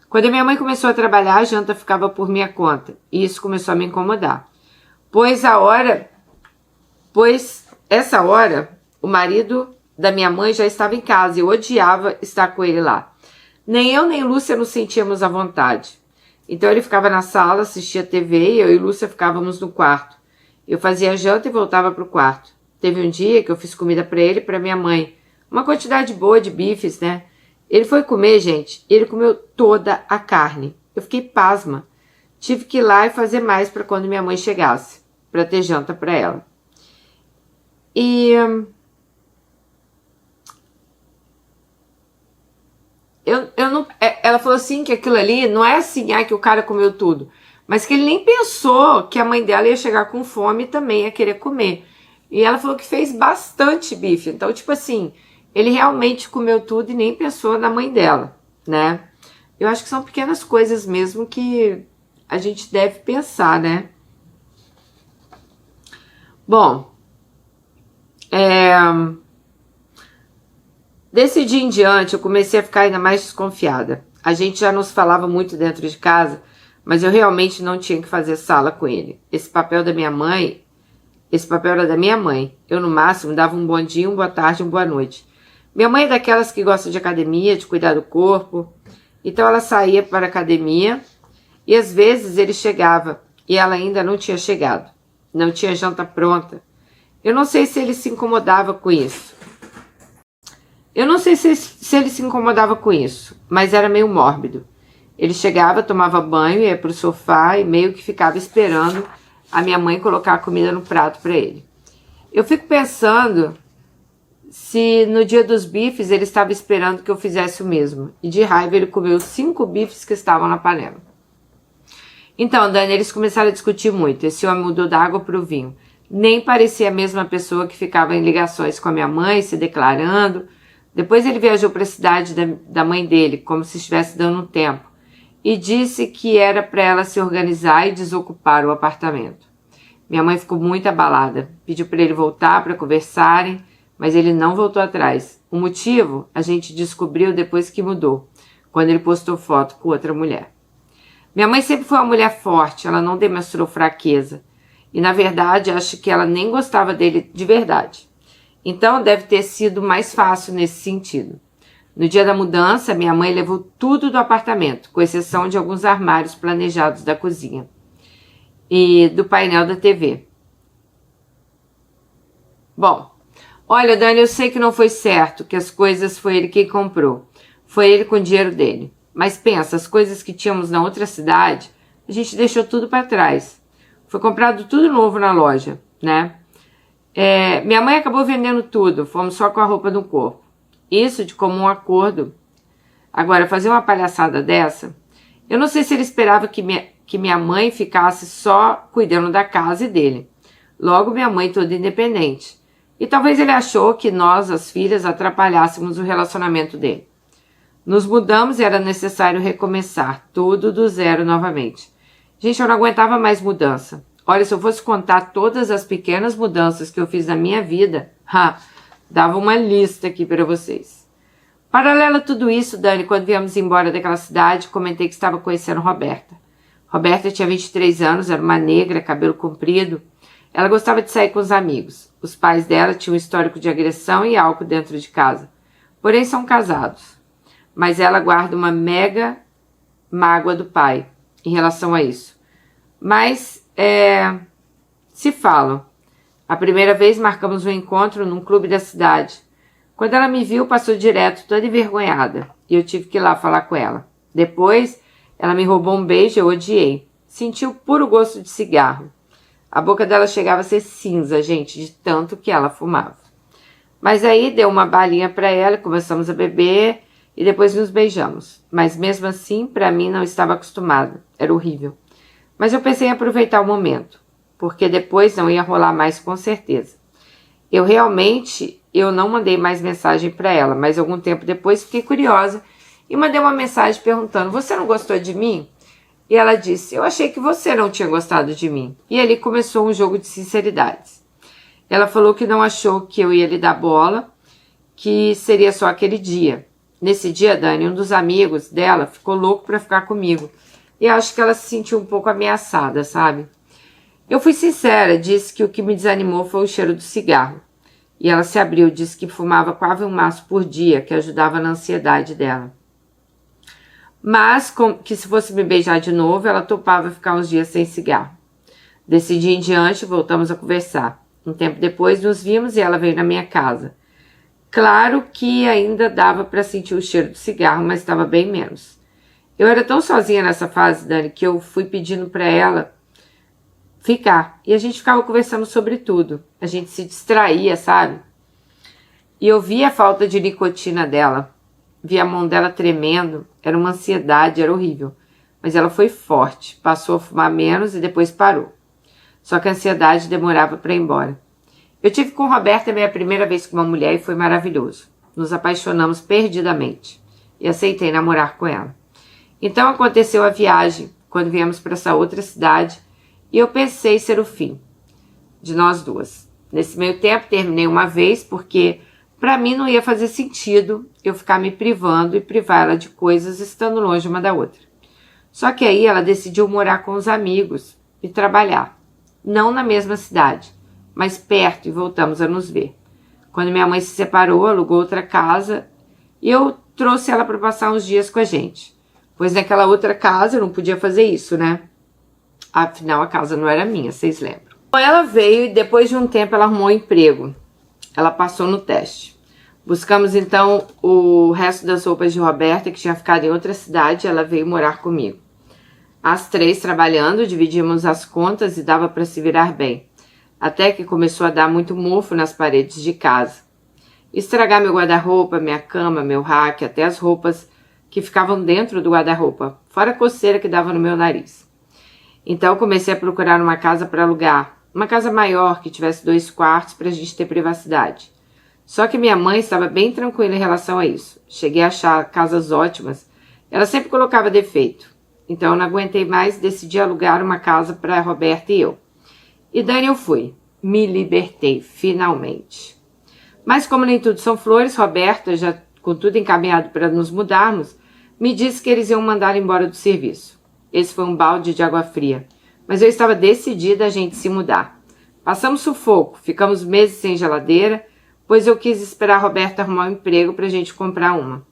Quando a minha mãe começou a trabalhar, a janta ficava por minha conta. E isso começou a me incomodar. Pois essa hora, o marido da minha mãe já estava em casa e eu odiava estar com ele lá. Nem eu nem Lúcia nos sentíamos à vontade. Então ele ficava na sala, assistia TV e eu e Lúcia ficávamos no quarto. Eu fazia janta e voltava para o quarto. Teve um dia que eu fiz comida para ele e para minha mãe. Uma quantidade boa de bifes, né? Ele foi comer, gente, e ele comeu toda a carne. Eu fiquei pasma. Tive que ir lá e fazer mais para quando minha mãe chegasse, para ter janta para ela. E ela falou assim que aquilo ali não é assim, que o cara comeu tudo, mas que ele nem pensou que a mãe dela ia chegar com fome e também ia querer comer. E ela falou que fez bastante bife. Então, tipo assim, ele realmente comeu tudo e nem pensou na mãe dela, né? Eu acho que são pequenas coisas mesmo que a gente deve pensar, né? Bom, desse dia em diante eu comecei a ficar ainda mais desconfiada. A gente já não se falava muito dentro de casa, mas eu realmente não tinha que fazer sala com ele. Esse papel era da minha mãe. Eu, no máximo, dava um bom dia, uma boa tarde, uma boa noite. Minha mãe é daquelas que gosta de academia, de cuidar do corpo. Então ela saía para a academia e às vezes ele chegava e ela ainda não tinha chegado. Não tinha janta pronta. Eu não sei se ele se incomodava com isso. Mas era meio mórbido. Ele chegava, tomava banho, ia para o sofá e meio que ficava esperando a minha mãe colocar a comida no prato para ele. Eu fico pensando se no dia dos bifes ele estava esperando que eu fizesse o mesmo. E de raiva ele comeu 5 bifes que estavam na panela. Então, Dani, eles começaram a discutir muito. Esse homem mudou da água para o vinho. Nem parecia a mesma pessoa que ficava em ligações com a minha mãe, se declarando. Depois ele viajou para a cidade da mãe dele, como se estivesse dando um tempo. E disse que era para ela se organizar e desocupar o apartamento. Minha mãe ficou muito abalada. Pediu para ele voltar para conversarem, mas ele não voltou atrás. O motivo a gente descobriu depois que mudou, quando ele postou foto com outra mulher. Minha mãe sempre foi uma mulher forte, ela não demonstrou fraqueza. E, na verdade, acho que ela nem gostava dele de verdade. Então, deve ter sido mais fácil nesse sentido. No dia da mudança, minha mãe levou tudo do apartamento, com exceção de alguns armários planejados da cozinha e do painel da TV. Bom, Olha, Dani, eu sei que não foi certo, que as coisas foi ele quem comprou. Foi ele com o dinheiro dele. Mas pensa, as coisas que tínhamos na outra cidade, a gente deixou tudo para trás. Foi comprado tudo novo na loja, né? Minha mãe acabou vendendo tudo, fomos só com a roupa do corpo. Isso de comum acordo. Agora, fazer uma palhaçada dessa, eu não sei se ele esperava que minha mãe ficasse só cuidando da casa e dele. Logo, minha mãe toda independente. E talvez ele achou que nós, as filhas, atrapalhássemos o relacionamento dele. Nos mudamos e era necessário recomeçar, tudo do zero novamente. Gente, eu não aguentava mais mudança. Olha, se eu fosse contar todas as pequenas mudanças que eu fiz na minha vida, dava uma lista aqui para vocês. Paralelo a tudo isso, Dani, quando viemos embora daquela cidade, comentei que estava conhecendo Roberta. Roberta tinha 23 anos, era uma negra, cabelo comprido. Ela gostava de sair com os amigos. Os pais dela tinham um histórico de agressão e álcool dentro de casa. Porém, são casados. Mas ela guarda uma mega mágoa do pai em relação a isso. Mas, se falam. A primeira vez marcamos um encontro num clube da cidade. Quando ela me viu, passou direto, toda envergonhada. E eu tive que ir lá falar com ela. Depois, ela me roubou um beijo e eu odiei. Senti o puro gosto de cigarro. A boca dela chegava a ser cinza, gente, de tanto que ela fumava. Mas aí deu uma balinha para ela, começamos a beber e depois nos beijamos. Mas mesmo assim, para mim não estava acostumada. Era horrível. Mas eu pensei em aproveitar o momento, porque depois não ia rolar mais com certeza. Eu não mandei mais mensagem para ela, mas algum tempo depois fiquei curiosa e mandei uma mensagem perguntando: você não gostou de mim? E ela disse: eu achei que você não tinha gostado de mim. E ali começou um jogo de sinceridades. Ela falou que não achou que eu ia lhe dar bola, que seria só aquele dia. Nesse dia, Dani, um dos amigos dela ficou louco para ficar comigo. E acho que ela se sentiu um pouco ameaçada, sabe? Eu fui sincera, disse que o que me desanimou foi o cheiro do cigarro. E ela se abriu, disse que fumava quase um maço por dia, que ajudava na ansiedade dela. Mas que se fosse me beijar de novo, ela topava ficar uns dias sem cigarro. Desse dia em diante, voltamos a conversar. Um tempo depois, nos vimos e ela veio na minha casa. Claro que ainda dava para sentir o cheiro do cigarro, mas estava bem menos. Eu era tão sozinha nessa fase, Dani, que eu fui pedindo para ela ficar. E a gente ficava conversando sobre tudo. A gente se distraía, sabe? E eu via a falta de nicotina dela. Via a mão dela tremendo, era uma ansiedade, era horrível. Mas ela foi forte, passou a fumar menos e depois parou. Só que a ansiedade demorava para ir embora. Eu tive com Roberta minha primeira vez com uma mulher e foi maravilhoso. Nos apaixonamos perdidamente e aceitei namorar com ela. Então aconteceu a viagem, quando viemos para essa outra cidade, e eu pensei ser o fim de nós duas. Nesse meio tempo terminei uma vez porque para mim não ia fazer sentido eu ficar me privando e privar ela de coisas estando longe uma da outra. Só que aí ela decidiu morar com os amigos e trabalhar. Não na mesma cidade, mas perto, e voltamos a nos ver. Quando minha mãe se separou, alugou outra casa e eu trouxe ela para passar uns dias com a gente. Pois naquela outra casa eu não podia fazer isso, né? Afinal, a casa não era minha, vocês lembram. Ela veio e depois de um tempo ela arrumou um emprego. Ela passou no teste. Buscamos então o resto das roupas de Roberta, que tinha ficado em outra cidade, ela veio morar comigo. As três trabalhando, dividimos as contas e dava para se virar bem. Até que começou a dar muito mofo nas paredes de casa. Estragar meu guarda-roupa, minha cama, meu rack, até as roupas que ficavam dentro do guarda-roupa, fora a coceira que dava no meu nariz. Então comecei a procurar uma casa para alugar, uma casa maior que tivesse 2 quartos para a gente ter privacidade. Só que minha mãe estava bem tranquila em relação a isso. Cheguei a achar casas ótimas, ela sempre colocava defeito. Então eu não aguentei mais e decidi alugar uma casa para a Roberta e eu. E Dani, eu fui. Me libertei, finalmente. Mas como nem tudo são flores, Roberta, já com tudo encaminhado para nos mudarmos, me disse que eles iam mandar embora do serviço. Esse foi um balde de água fria. Mas eu estava decidida a gente se mudar. Passamos sufoco, ficamos meses sem geladeira, pois eu quis esperar a Roberta arrumar um emprego para a gente comprar uma.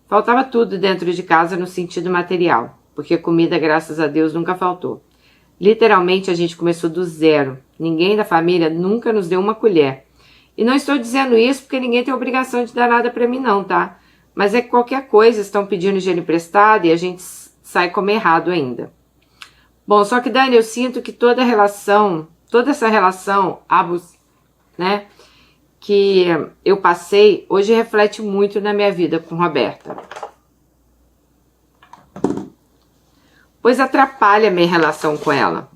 Faltava tudo dentro de casa no sentido material, porque comida, graças a Deus, nunca faltou. Literalmente a gente começou do zero. Ninguém da família nunca nos deu uma colher. E não estou dizendo isso porque ninguém tem obrigação de dar nada para mim não, tá? Mas é que qualquer coisa estão pedindo dinheiro emprestado e a gente sai como errado ainda. Bom, só que, Dani, eu sinto que toda essa relação, né, que eu passei, hoje reflete muito na minha vida com Roberta. Pois atrapalha a minha relação com ela.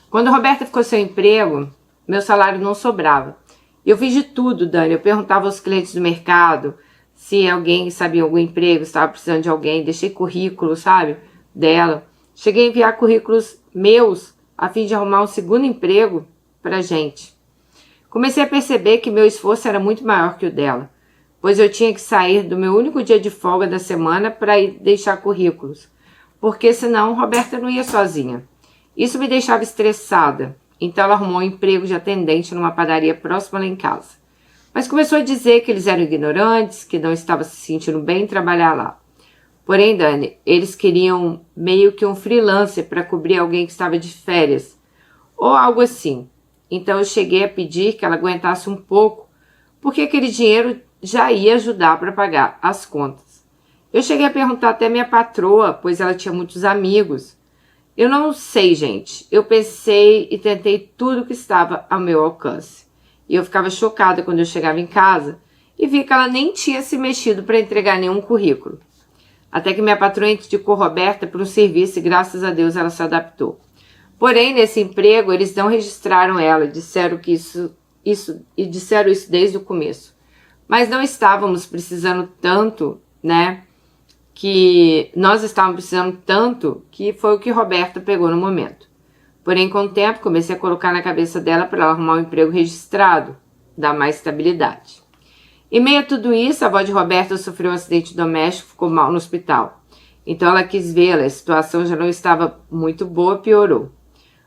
Quando a Roberta ficou sem emprego, meu salário não sobrava. Eu fiz de tudo, Dani. Eu perguntava aos clientes do mercado se alguém sabia algum emprego, estava precisando de alguém. Deixei currículo, sabe, dela. Cheguei a enviar currículos meus a fim de arrumar um segundo emprego pra gente. Comecei a perceber que meu esforço era muito maior que o dela, pois eu tinha que sair do meu único dia de folga da semana para ir deixar currículos, porque senão Roberta não ia sozinha. Isso me deixava estressada, então ela arrumou um emprego de atendente numa padaria próxima lá em casa. Mas começou a dizer que eles eram ignorantes, que não estava se sentindo bem em trabalhar lá. Porém, Dani, eles queriam meio que um freelancer para cobrir alguém que estava de férias, ou algo assim. Então eu cheguei a pedir que ela aguentasse um pouco, porque aquele dinheiro já ia ajudar para pagar as contas. Eu cheguei a perguntar até minha patroa, pois ela tinha muitos amigos. Eu não sei, gente. Eu pensei e tentei tudo que estava ao meu alcance. E eu ficava chocada quando eu chegava em casa e vi que ela nem tinha se mexido para entregar nenhum currículo. Até que minha patroa indicou Roberta para um serviço e graças a Deus ela se adaptou. Porém, nesse emprego, eles não registraram ela, disseram isso desde o começo. Mas não estávamos precisando tanto, né? Que nós estávamos precisando tanto que foi o que Roberta pegou no momento. Porém, com o tempo, comecei a colocar na cabeça dela para ela arrumar um emprego registrado, dar mais estabilidade. Em meio a tudo isso, a avó de Roberta sofreu um acidente doméstico e ficou mal no hospital. Então ela quis vê-la, a situação já não estava muito boa, piorou.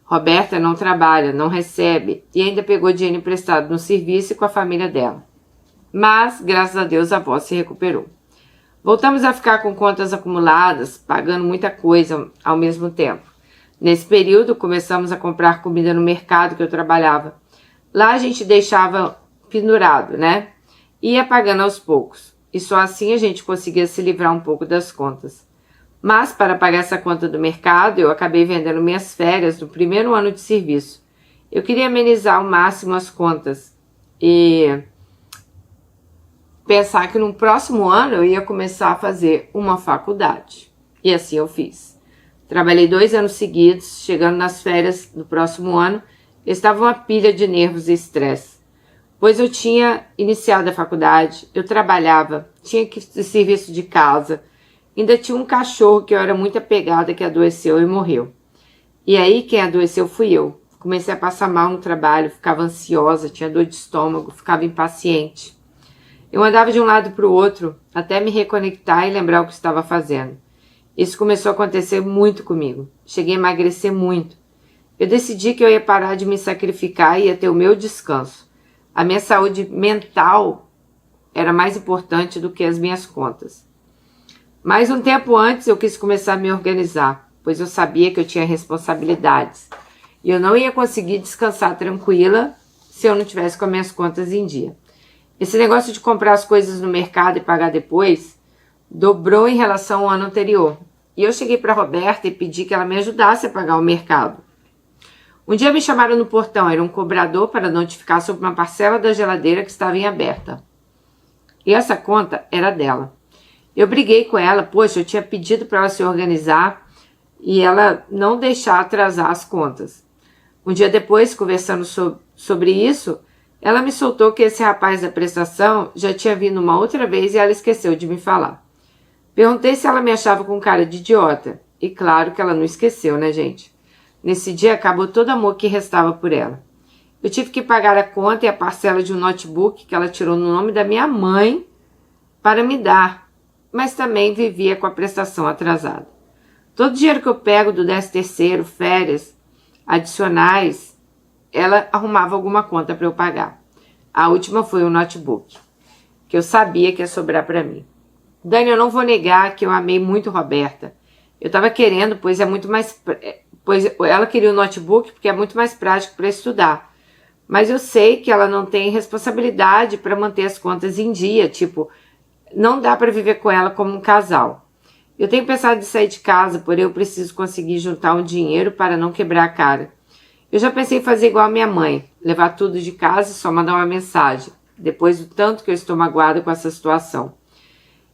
Roberta não trabalha, não recebe e ainda pegou dinheiro emprestado no serviço e com a família dela. Mas, graças a Deus, a avó se recuperou. Voltamos a ficar com contas acumuladas, pagando muita coisa ao mesmo tempo. Nesse período, começamos a comprar comida no mercado que eu trabalhava. Lá a gente deixava pendurado, né? Ia pagando aos poucos. E só assim a gente conseguia se livrar um pouco das contas. Mas, para pagar essa conta do mercado, eu acabei vendendo minhas férias no primeiro ano de serviço. Eu queria amenizar ao máximo as contas e pensar que no próximo ano eu ia começar a fazer uma faculdade. E assim eu fiz. Trabalhei 2 anos seguidos, chegando nas férias do próximo ano, estava uma pilha de nervos e estresse. Pois eu tinha iniciado a faculdade, eu trabalhava, tinha que ter serviço de casa, ainda tinha um cachorro que eu era muito apegada que adoeceu e morreu. E aí quem adoeceu fui eu. Comecei a passar mal no trabalho, ficava ansiosa, tinha dor de estômago, ficava impaciente. Eu andava de um lado para o outro até me reconectar e lembrar o que estava fazendo. Isso começou a acontecer muito comigo. Cheguei a emagrecer muito. Eu decidi que eu ia parar de me sacrificar e ia ter o meu descanso. A minha saúde mental era mais importante do que as minhas contas. Mas um tempo antes eu quis começar a me organizar, pois eu sabia que eu tinha responsabilidades. E eu não ia conseguir descansar tranquila se eu não tivesse com as minhas contas em dia. Esse negócio de comprar as coisas no mercado e pagar depois dobrou em relação ao ano anterior. E eu cheguei para a Roberta e pedi que ela me ajudasse a pagar o mercado. Um dia me chamaram no portão, era um cobrador para notificar sobre uma parcela da geladeira que estava em aberta. E essa conta era dela. Eu briguei com ela, poxa, eu tinha pedido para ela se organizar e ela não deixar atrasar as contas. Um dia depois, conversando sobre isso, ela me soltou que esse rapaz da prestação já tinha vindo uma outra vez e ela esqueceu de me falar. Perguntei se ela me achava com cara de idiota. E claro que ela não esqueceu, né, gente? Nesse dia acabou todo o amor que restava por ela. Eu tive que pagar a conta e a parcela de um notebook que ela tirou no nome da minha mãe para me dar, mas também vivia com a prestação atrasada. Todo o dinheiro que eu pego do 13º, férias, adicionais, ela arrumava alguma conta para eu pagar. A última foi o notebook, que eu sabia que ia sobrar para mim. Dani, eu não vou negar que eu amei muito Roberta. Eu estava querendo, pois ela queria o notebook porque é muito mais prático para estudar. Mas eu sei que ela não tem responsabilidade para manter as contas em dia, tipo, não dá para viver com ela como um casal. Eu tenho pensado em sair de casa, porém eu preciso conseguir juntar um dinheiro para não quebrar a cara. Eu já pensei em fazer igual a minha mãe, levar tudo de casa e só mandar uma mensagem, depois do tanto que eu estou magoada com essa situação.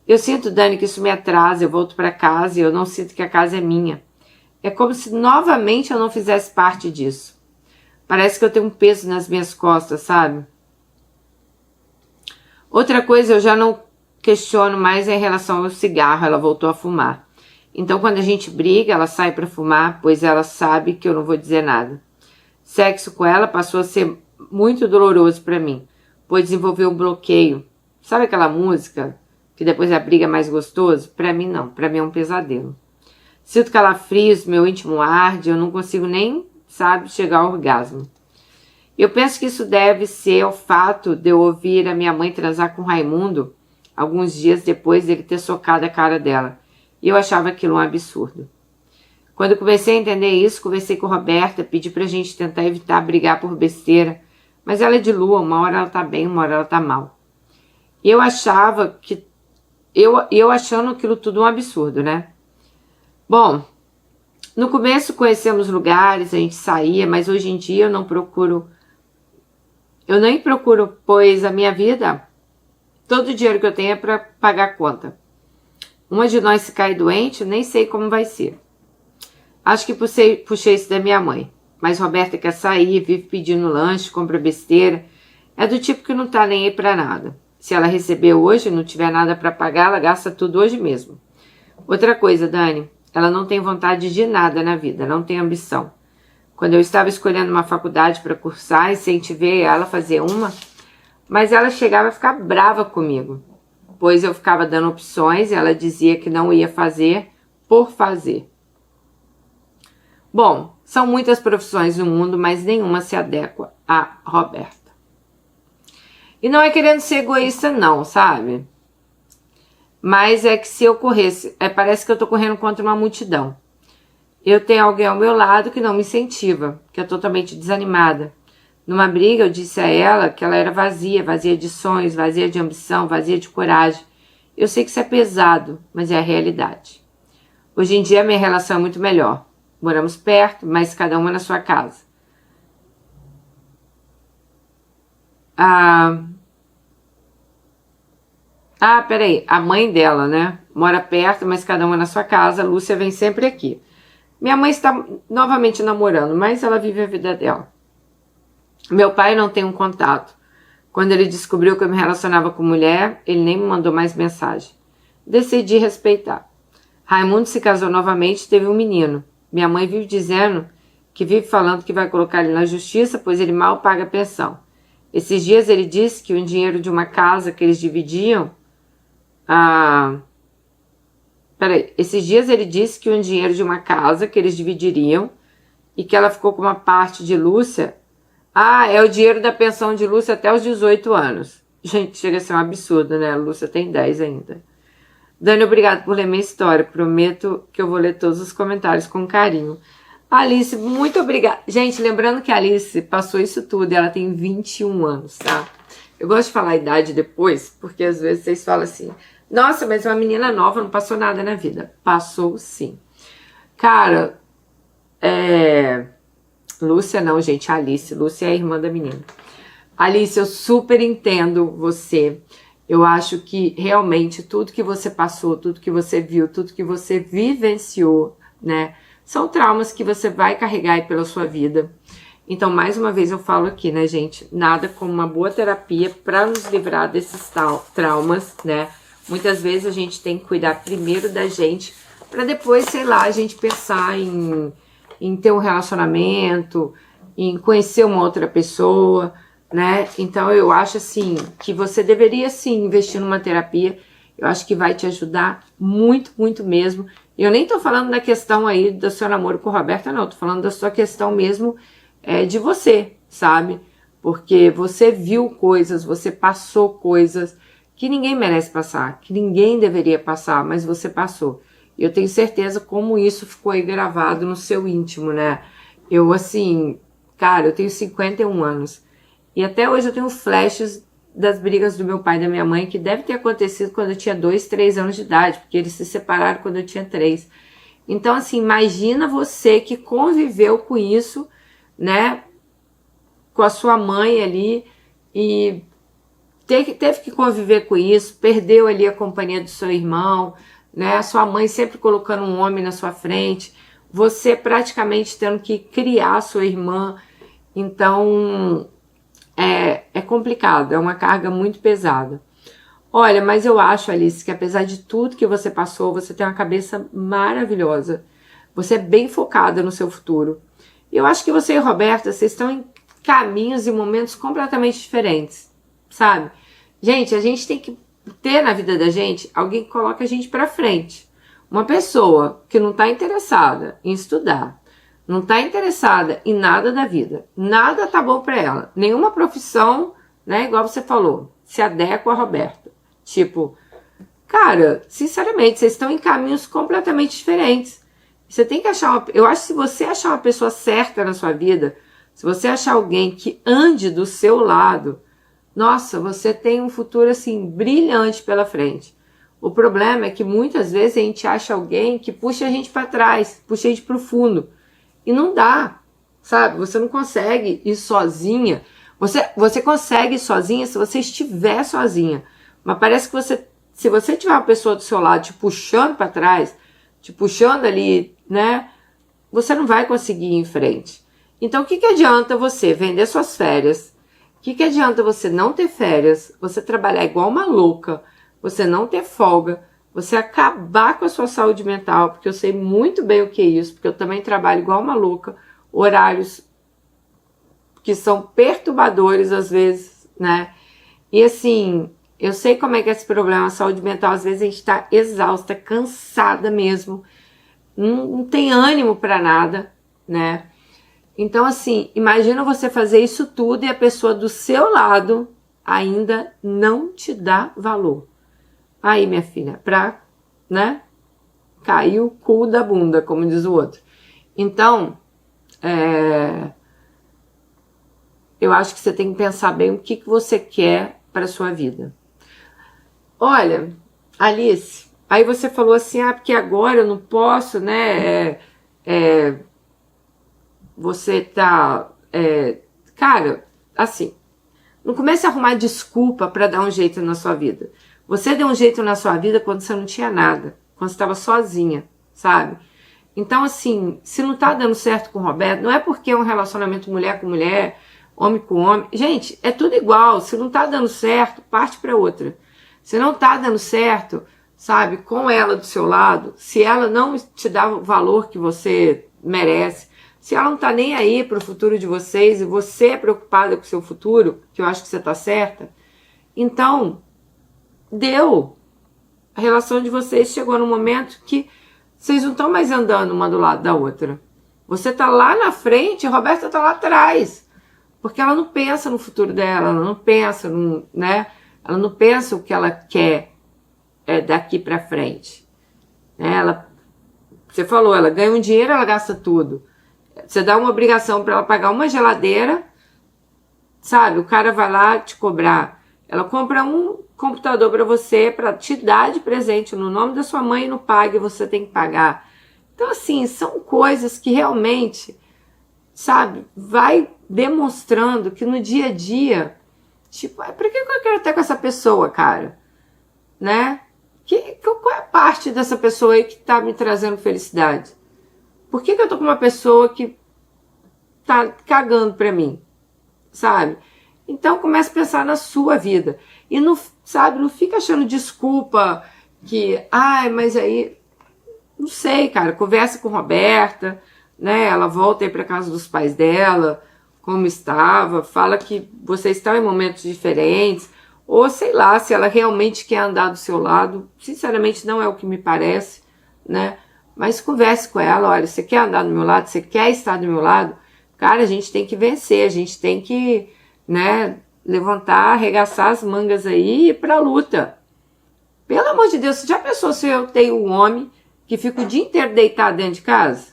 Eu sinto, Dani, que isso me atrasa, eu volto para casa e eu não sinto que a casa é minha. É como se novamente eu não fizesse parte disso. Parece que eu tenho um peso nas minhas costas, sabe? Outra coisa, eu já não questiono mais em relação ao cigarro, ela voltou a fumar. Então, quando a gente briga, ela sai para fumar, pois ela sabe que eu não vou dizer nada. Sexo com ela passou a ser muito doloroso para mim, pois desenvolveu um bloqueio. Sabe aquela música que depois da briga é mais gostoso? Para mim não, para mim é um pesadelo. Sinto calafrios, meu íntimo arde, eu não consigo nem, sabe, chegar ao orgasmo. Eu penso que isso deve ser ao fato de eu ouvir a minha mãe transar com Raimundo alguns dias depois dele ter socado a cara dela. E eu achava aquilo um absurdo. Quando eu comecei a entender isso, conversei com a Roberta, pedi pra gente tentar evitar brigar por besteira. Mas ela é de lua, uma hora ela tá bem, uma hora ela tá mal. E eu achava que... Eu achando aquilo tudo um absurdo, né? Bom, no começo conhecemos lugares, a gente saía, mas hoje em dia eu não procuro... Eu nem procuro, pois a minha vida, todo o dinheiro que eu tenho é para pagar a conta. Uma de nós se cai doente, nem sei como vai ser. Acho que puxei isso da minha mãe. Mas Roberta quer sair, vive pedindo lanche, compra besteira. É do tipo que não tá nem aí pra nada. Se ela receber hoje e não tiver nada para pagar, ela gasta tudo hoje mesmo. Outra coisa, Dani, ela não tem vontade de nada na vida, não tem ambição. Quando eu estava escolhendo uma faculdade para cursar, incentivei ela a fazer uma, mas ela chegava a ficar brava comigo, pois eu ficava dando opções e ela dizia que não ia fazer por fazer. Bom, são muitas profissões no mundo, mas nenhuma se adequa a Roberta. E não é querendo ser egoísta não, sabe? Mas é que se eu corresse, parece que eu tô correndo contra uma multidão. Eu tenho alguém ao meu lado que não me incentiva, que é totalmente desanimada. Numa briga eu disse a ela que ela era vazia, vazia de sonhos, vazia de ambição, vazia de coragem. Eu sei que isso é pesado, mas é a realidade. Hoje em dia a minha relação é muito melhor. Moramos perto, mas cada uma na sua casa. Peraí, a mãe dela, né? Mora perto, mas cada uma na sua casa. A Lúcia vem sempre aqui. Minha mãe está novamente namorando, mas ela vive a vida dela. Meu pai não tem um contato. Quando ele descobriu que eu me relacionava com mulher, ele nem me mandou mais mensagem. Decidi respeitar. Raimundo se casou novamente e teve um menino. Minha mãe vive dizendo que vive falando que vai colocar ele na justiça, pois ele mal paga a pensão. Esses dias ele disse que o dinheiro de uma casa que eles dividiam... Esses dias ele disse que o dinheiro de uma casa que eles dividiriam e que ela ficou com uma parte de Lúcia. É o dinheiro da pensão de Lúcia até os 18 anos. Gente, chega a ser um absurdo, né? A Lúcia tem 10 ainda. Dani, obrigado por ler minha história. Prometo que eu vou ler todos os comentários com carinho. Alice, muito obrigada. Gente, lembrando que a Alice passou isso tudo e ela tem 21 anos, tá? Eu gosto de falar a idade depois, porque às vezes vocês falam assim... Nossa, mas uma menina nova não passou nada na vida. Passou sim. Cara, Lúcia não, gente, Alice. Lúcia é a irmã da menina. Alice, eu super entendo você. Eu acho que realmente tudo que você passou, tudo que você viu, tudo que você vivenciou, né? São traumas que você vai carregar aí pela sua vida. Então, mais uma vez eu falo aqui, né, gente? Nada como uma boa terapia para nos livrar desses traumas, né? Muitas vezes a gente tem que cuidar primeiro da gente, para depois, sei lá, a gente pensar em ter um relacionamento, em conhecer uma outra pessoa, né? Então eu acho assim, que você deveria sim investir numa terapia. Eu acho que vai te ajudar muito, muito mesmo. Eu nem tô falando da questão aí do seu namoro com a Roberta, não. Tô falando da sua questão mesmo de você, sabe? Porque você viu coisas, você passou coisas que ninguém merece passar, que ninguém deveria passar, mas você passou. E eu tenho certeza como isso ficou aí gravado no seu íntimo, né? Eu, assim, cara, eu tenho 51 anos. E até hoje eu tenho flashes das brigas do meu pai e da minha mãe, que deve ter acontecido quando eu tinha 2, 3 anos de idade, porque eles se separaram quando eu tinha 3. Então, assim, imagina você que conviveu com isso, né, com a sua mãe ali, e teve que conviver com isso, perdeu ali a companhia do seu irmão, né, a sua mãe sempre colocando um homem na sua frente, você praticamente tendo que criar a sua irmã. Então, é complicado, é uma carga muito pesada. Olha, mas eu acho, Alice, que apesar de tudo que você passou, você tem uma cabeça maravilhosa. Você é bem focada no seu futuro. E eu acho que você e Roberta, vocês estão em caminhos e momentos completamente diferentes, sabe? Gente, a gente tem que ter na vida da gente alguém que coloque a gente pra frente. Uma pessoa que não está interessada em estudar, não está interessada em nada da vida, nada tá bom para ela, nenhuma profissão, né, igual você falou, se adequa a Roberta. Tipo, cara, sinceramente, vocês estão em caminhos completamente diferentes. Você tem que achar eu acho que se você achar uma pessoa certa na sua vida, se você achar alguém que ande do seu lado, nossa, você tem um futuro assim brilhante pela frente. O problema é que muitas vezes a gente acha alguém que puxa a gente para trás, puxa a gente para o fundo. E não dá, sabe? Você não consegue ir sozinha. Você consegue ir sozinha se você estiver sozinha. Mas parece que se você tiver uma pessoa do seu lado te puxando para trás, te puxando ali, né? Você não vai conseguir ir em frente. Então, o que adianta você vender suas férias? O que adianta você não ter férias? Você trabalhar igual uma louca? Você não ter folga, você acabar com a sua saúde mental, porque eu sei muito bem o que é isso, porque eu também trabalho igual uma louca, horários que são perturbadores às vezes, né? E assim, eu sei como é que é esse problema, a saúde mental, às vezes a gente tá exausta, cansada mesmo, não tem ânimo para nada, né? Então assim, imagina você fazer isso tudo e a pessoa do seu lado ainda não te dá valor. Aí, minha filha, né, cair o cu da bunda, como diz o outro. Então, eu acho que você tem que pensar bem o que você quer para sua vida. Olha, Alice, aí você falou assim, porque agora eu não posso, né, você tá, cara, assim, não comece a arrumar desculpa para dar um jeito na sua vida. Você deu um jeito na sua vida quando você não tinha nada, quando você estava sozinha, sabe? Então, assim, se não tá dando certo com o Roberto, não é porque é um relacionamento mulher com mulher, homem com homem. Gente, é tudo igual. Se não tá dando certo, parte para outra. Se não tá dando certo, sabe, com ela do seu lado, se ela não te dá o valor que você merece, se ela não tá nem aí pro futuro de vocês e você é preocupada com o seu futuro, que eu acho que você tá certa, então deu. A relação de vocês chegou num momento que vocês não estão mais andando uma do lado da outra. Você tá lá na frente, a Roberta tá lá atrás. Porque ela não pensa no futuro dela, ela não pensa no, né? Ela não pensa o que ela quer daqui pra frente. Você falou, ela ganha um dinheiro, ela gasta tudo. Você dá uma obrigação para ela pagar uma geladeira, sabe? O cara vai lá te cobrar. Ela compra um computador para você, para te dar de presente no nome da sua mãe e no pague, você tem que pagar. Então, assim, são coisas que realmente, sabe, vai demonstrando que no dia a dia, tipo, pra que eu quero estar com essa pessoa, cara? Né? Qual é a parte dessa pessoa aí que tá me trazendo felicidade? Por que eu tô com uma pessoa que tá cagando pra mim? Sabe? Então comece a pensar na sua vida. E não, sabe, não fica achando desculpa que, mas aí, não sei, cara, conversa com Roberta, né? Ela volta aí pra casa dos pais dela, como estava, fala que vocês estão em momentos diferentes, ou sei lá, se ela realmente quer andar do seu lado, sinceramente não é o que me parece, né? Mas converse com ela, olha, você quer andar do meu lado, você quer estar do meu lado? Cara, a gente tem que vencer, a gente tem que, né, levantar, arregaçar as mangas aí e ir pra luta. Pelo amor de Deus, você já pensou se eu tenho um homem que fica o dia inteiro deitado dentro de casa?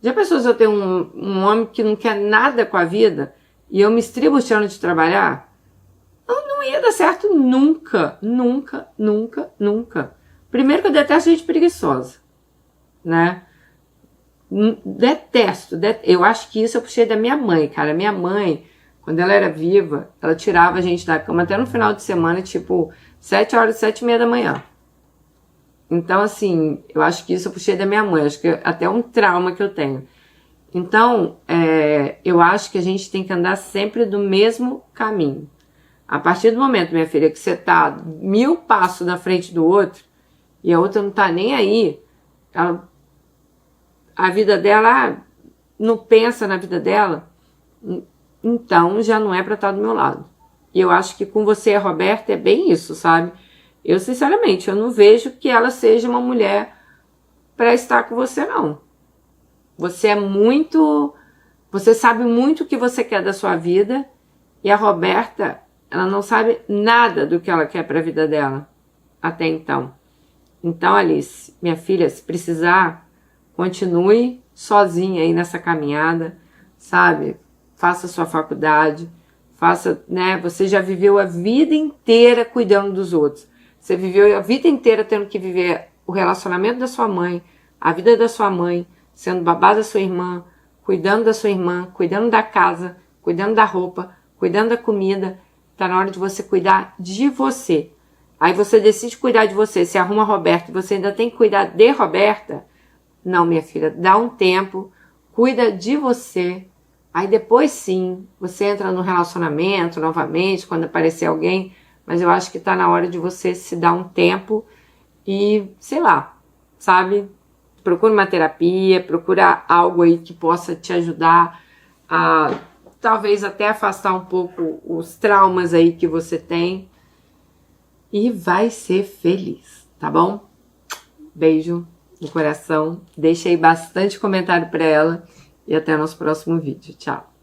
Já pensou se eu tenho um homem que não quer nada com a vida? e eu me estribuchando de trabalhar, não ia dar certo nunca, nunca, nunca, nunca. Primeiro que eu detesto gente preguiçosa, né? Detesto. Eu acho que isso eu puxei da minha mãe, cara. Minha mãe, quando ela era viva, ela tirava a gente da cama até no final de semana, tipo 7 horas, 7:30 da manhã. Então, assim, eu acho que isso eu puxei da minha mãe. Acho que até um trauma que eu tenho. Então, eu acho que a gente tem que andar sempre do mesmo caminho. A partir do momento, minha filha, que você tá 1000 passos na frente do outro e a outra não tá nem aí, a vida dela não pensa na vida dela, então já não é pra estar do meu lado. E eu acho que com você, a Roberta, é bem isso, sabe? Eu, sinceramente, eu não vejo que ela seja uma mulher pra estar com você, não. Você é muito... Você sabe muito o que você quer da sua vida e a Roberta, ela não sabe nada do que ela quer pra vida dela até então. Então, Alice, minha filha, se precisar, continue sozinha aí nessa caminhada, sabe? Faça sua faculdade, faça, né? Você já viveu a vida inteira cuidando dos outros. Você viveu a vida inteira tendo que viver o relacionamento da sua mãe, a vida da sua mãe, sendo babá da sua irmã, cuidando da sua irmã, cuidando da casa, cuidando da roupa, cuidando da comida. Tá na hora de você cuidar de você. Aí você decide cuidar de você, se arruma a Roberta e você ainda tem que cuidar de Roberta. Não, minha filha, dá um tempo, cuida de você. Aí depois sim, você entra no relacionamento novamente, quando aparecer alguém. Mas eu acho que tá na hora de você se dar um tempo e, sei lá, sabe? Procura uma terapia, procura algo aí que possa te ajudar a talvez até afastar um pouco os traumas aí que você tem. E vai ser feliz, tá bom? Beijo no coração. Deixa aí bastante comentário pra ela. E até o nosso próximo vídeo. Tchau!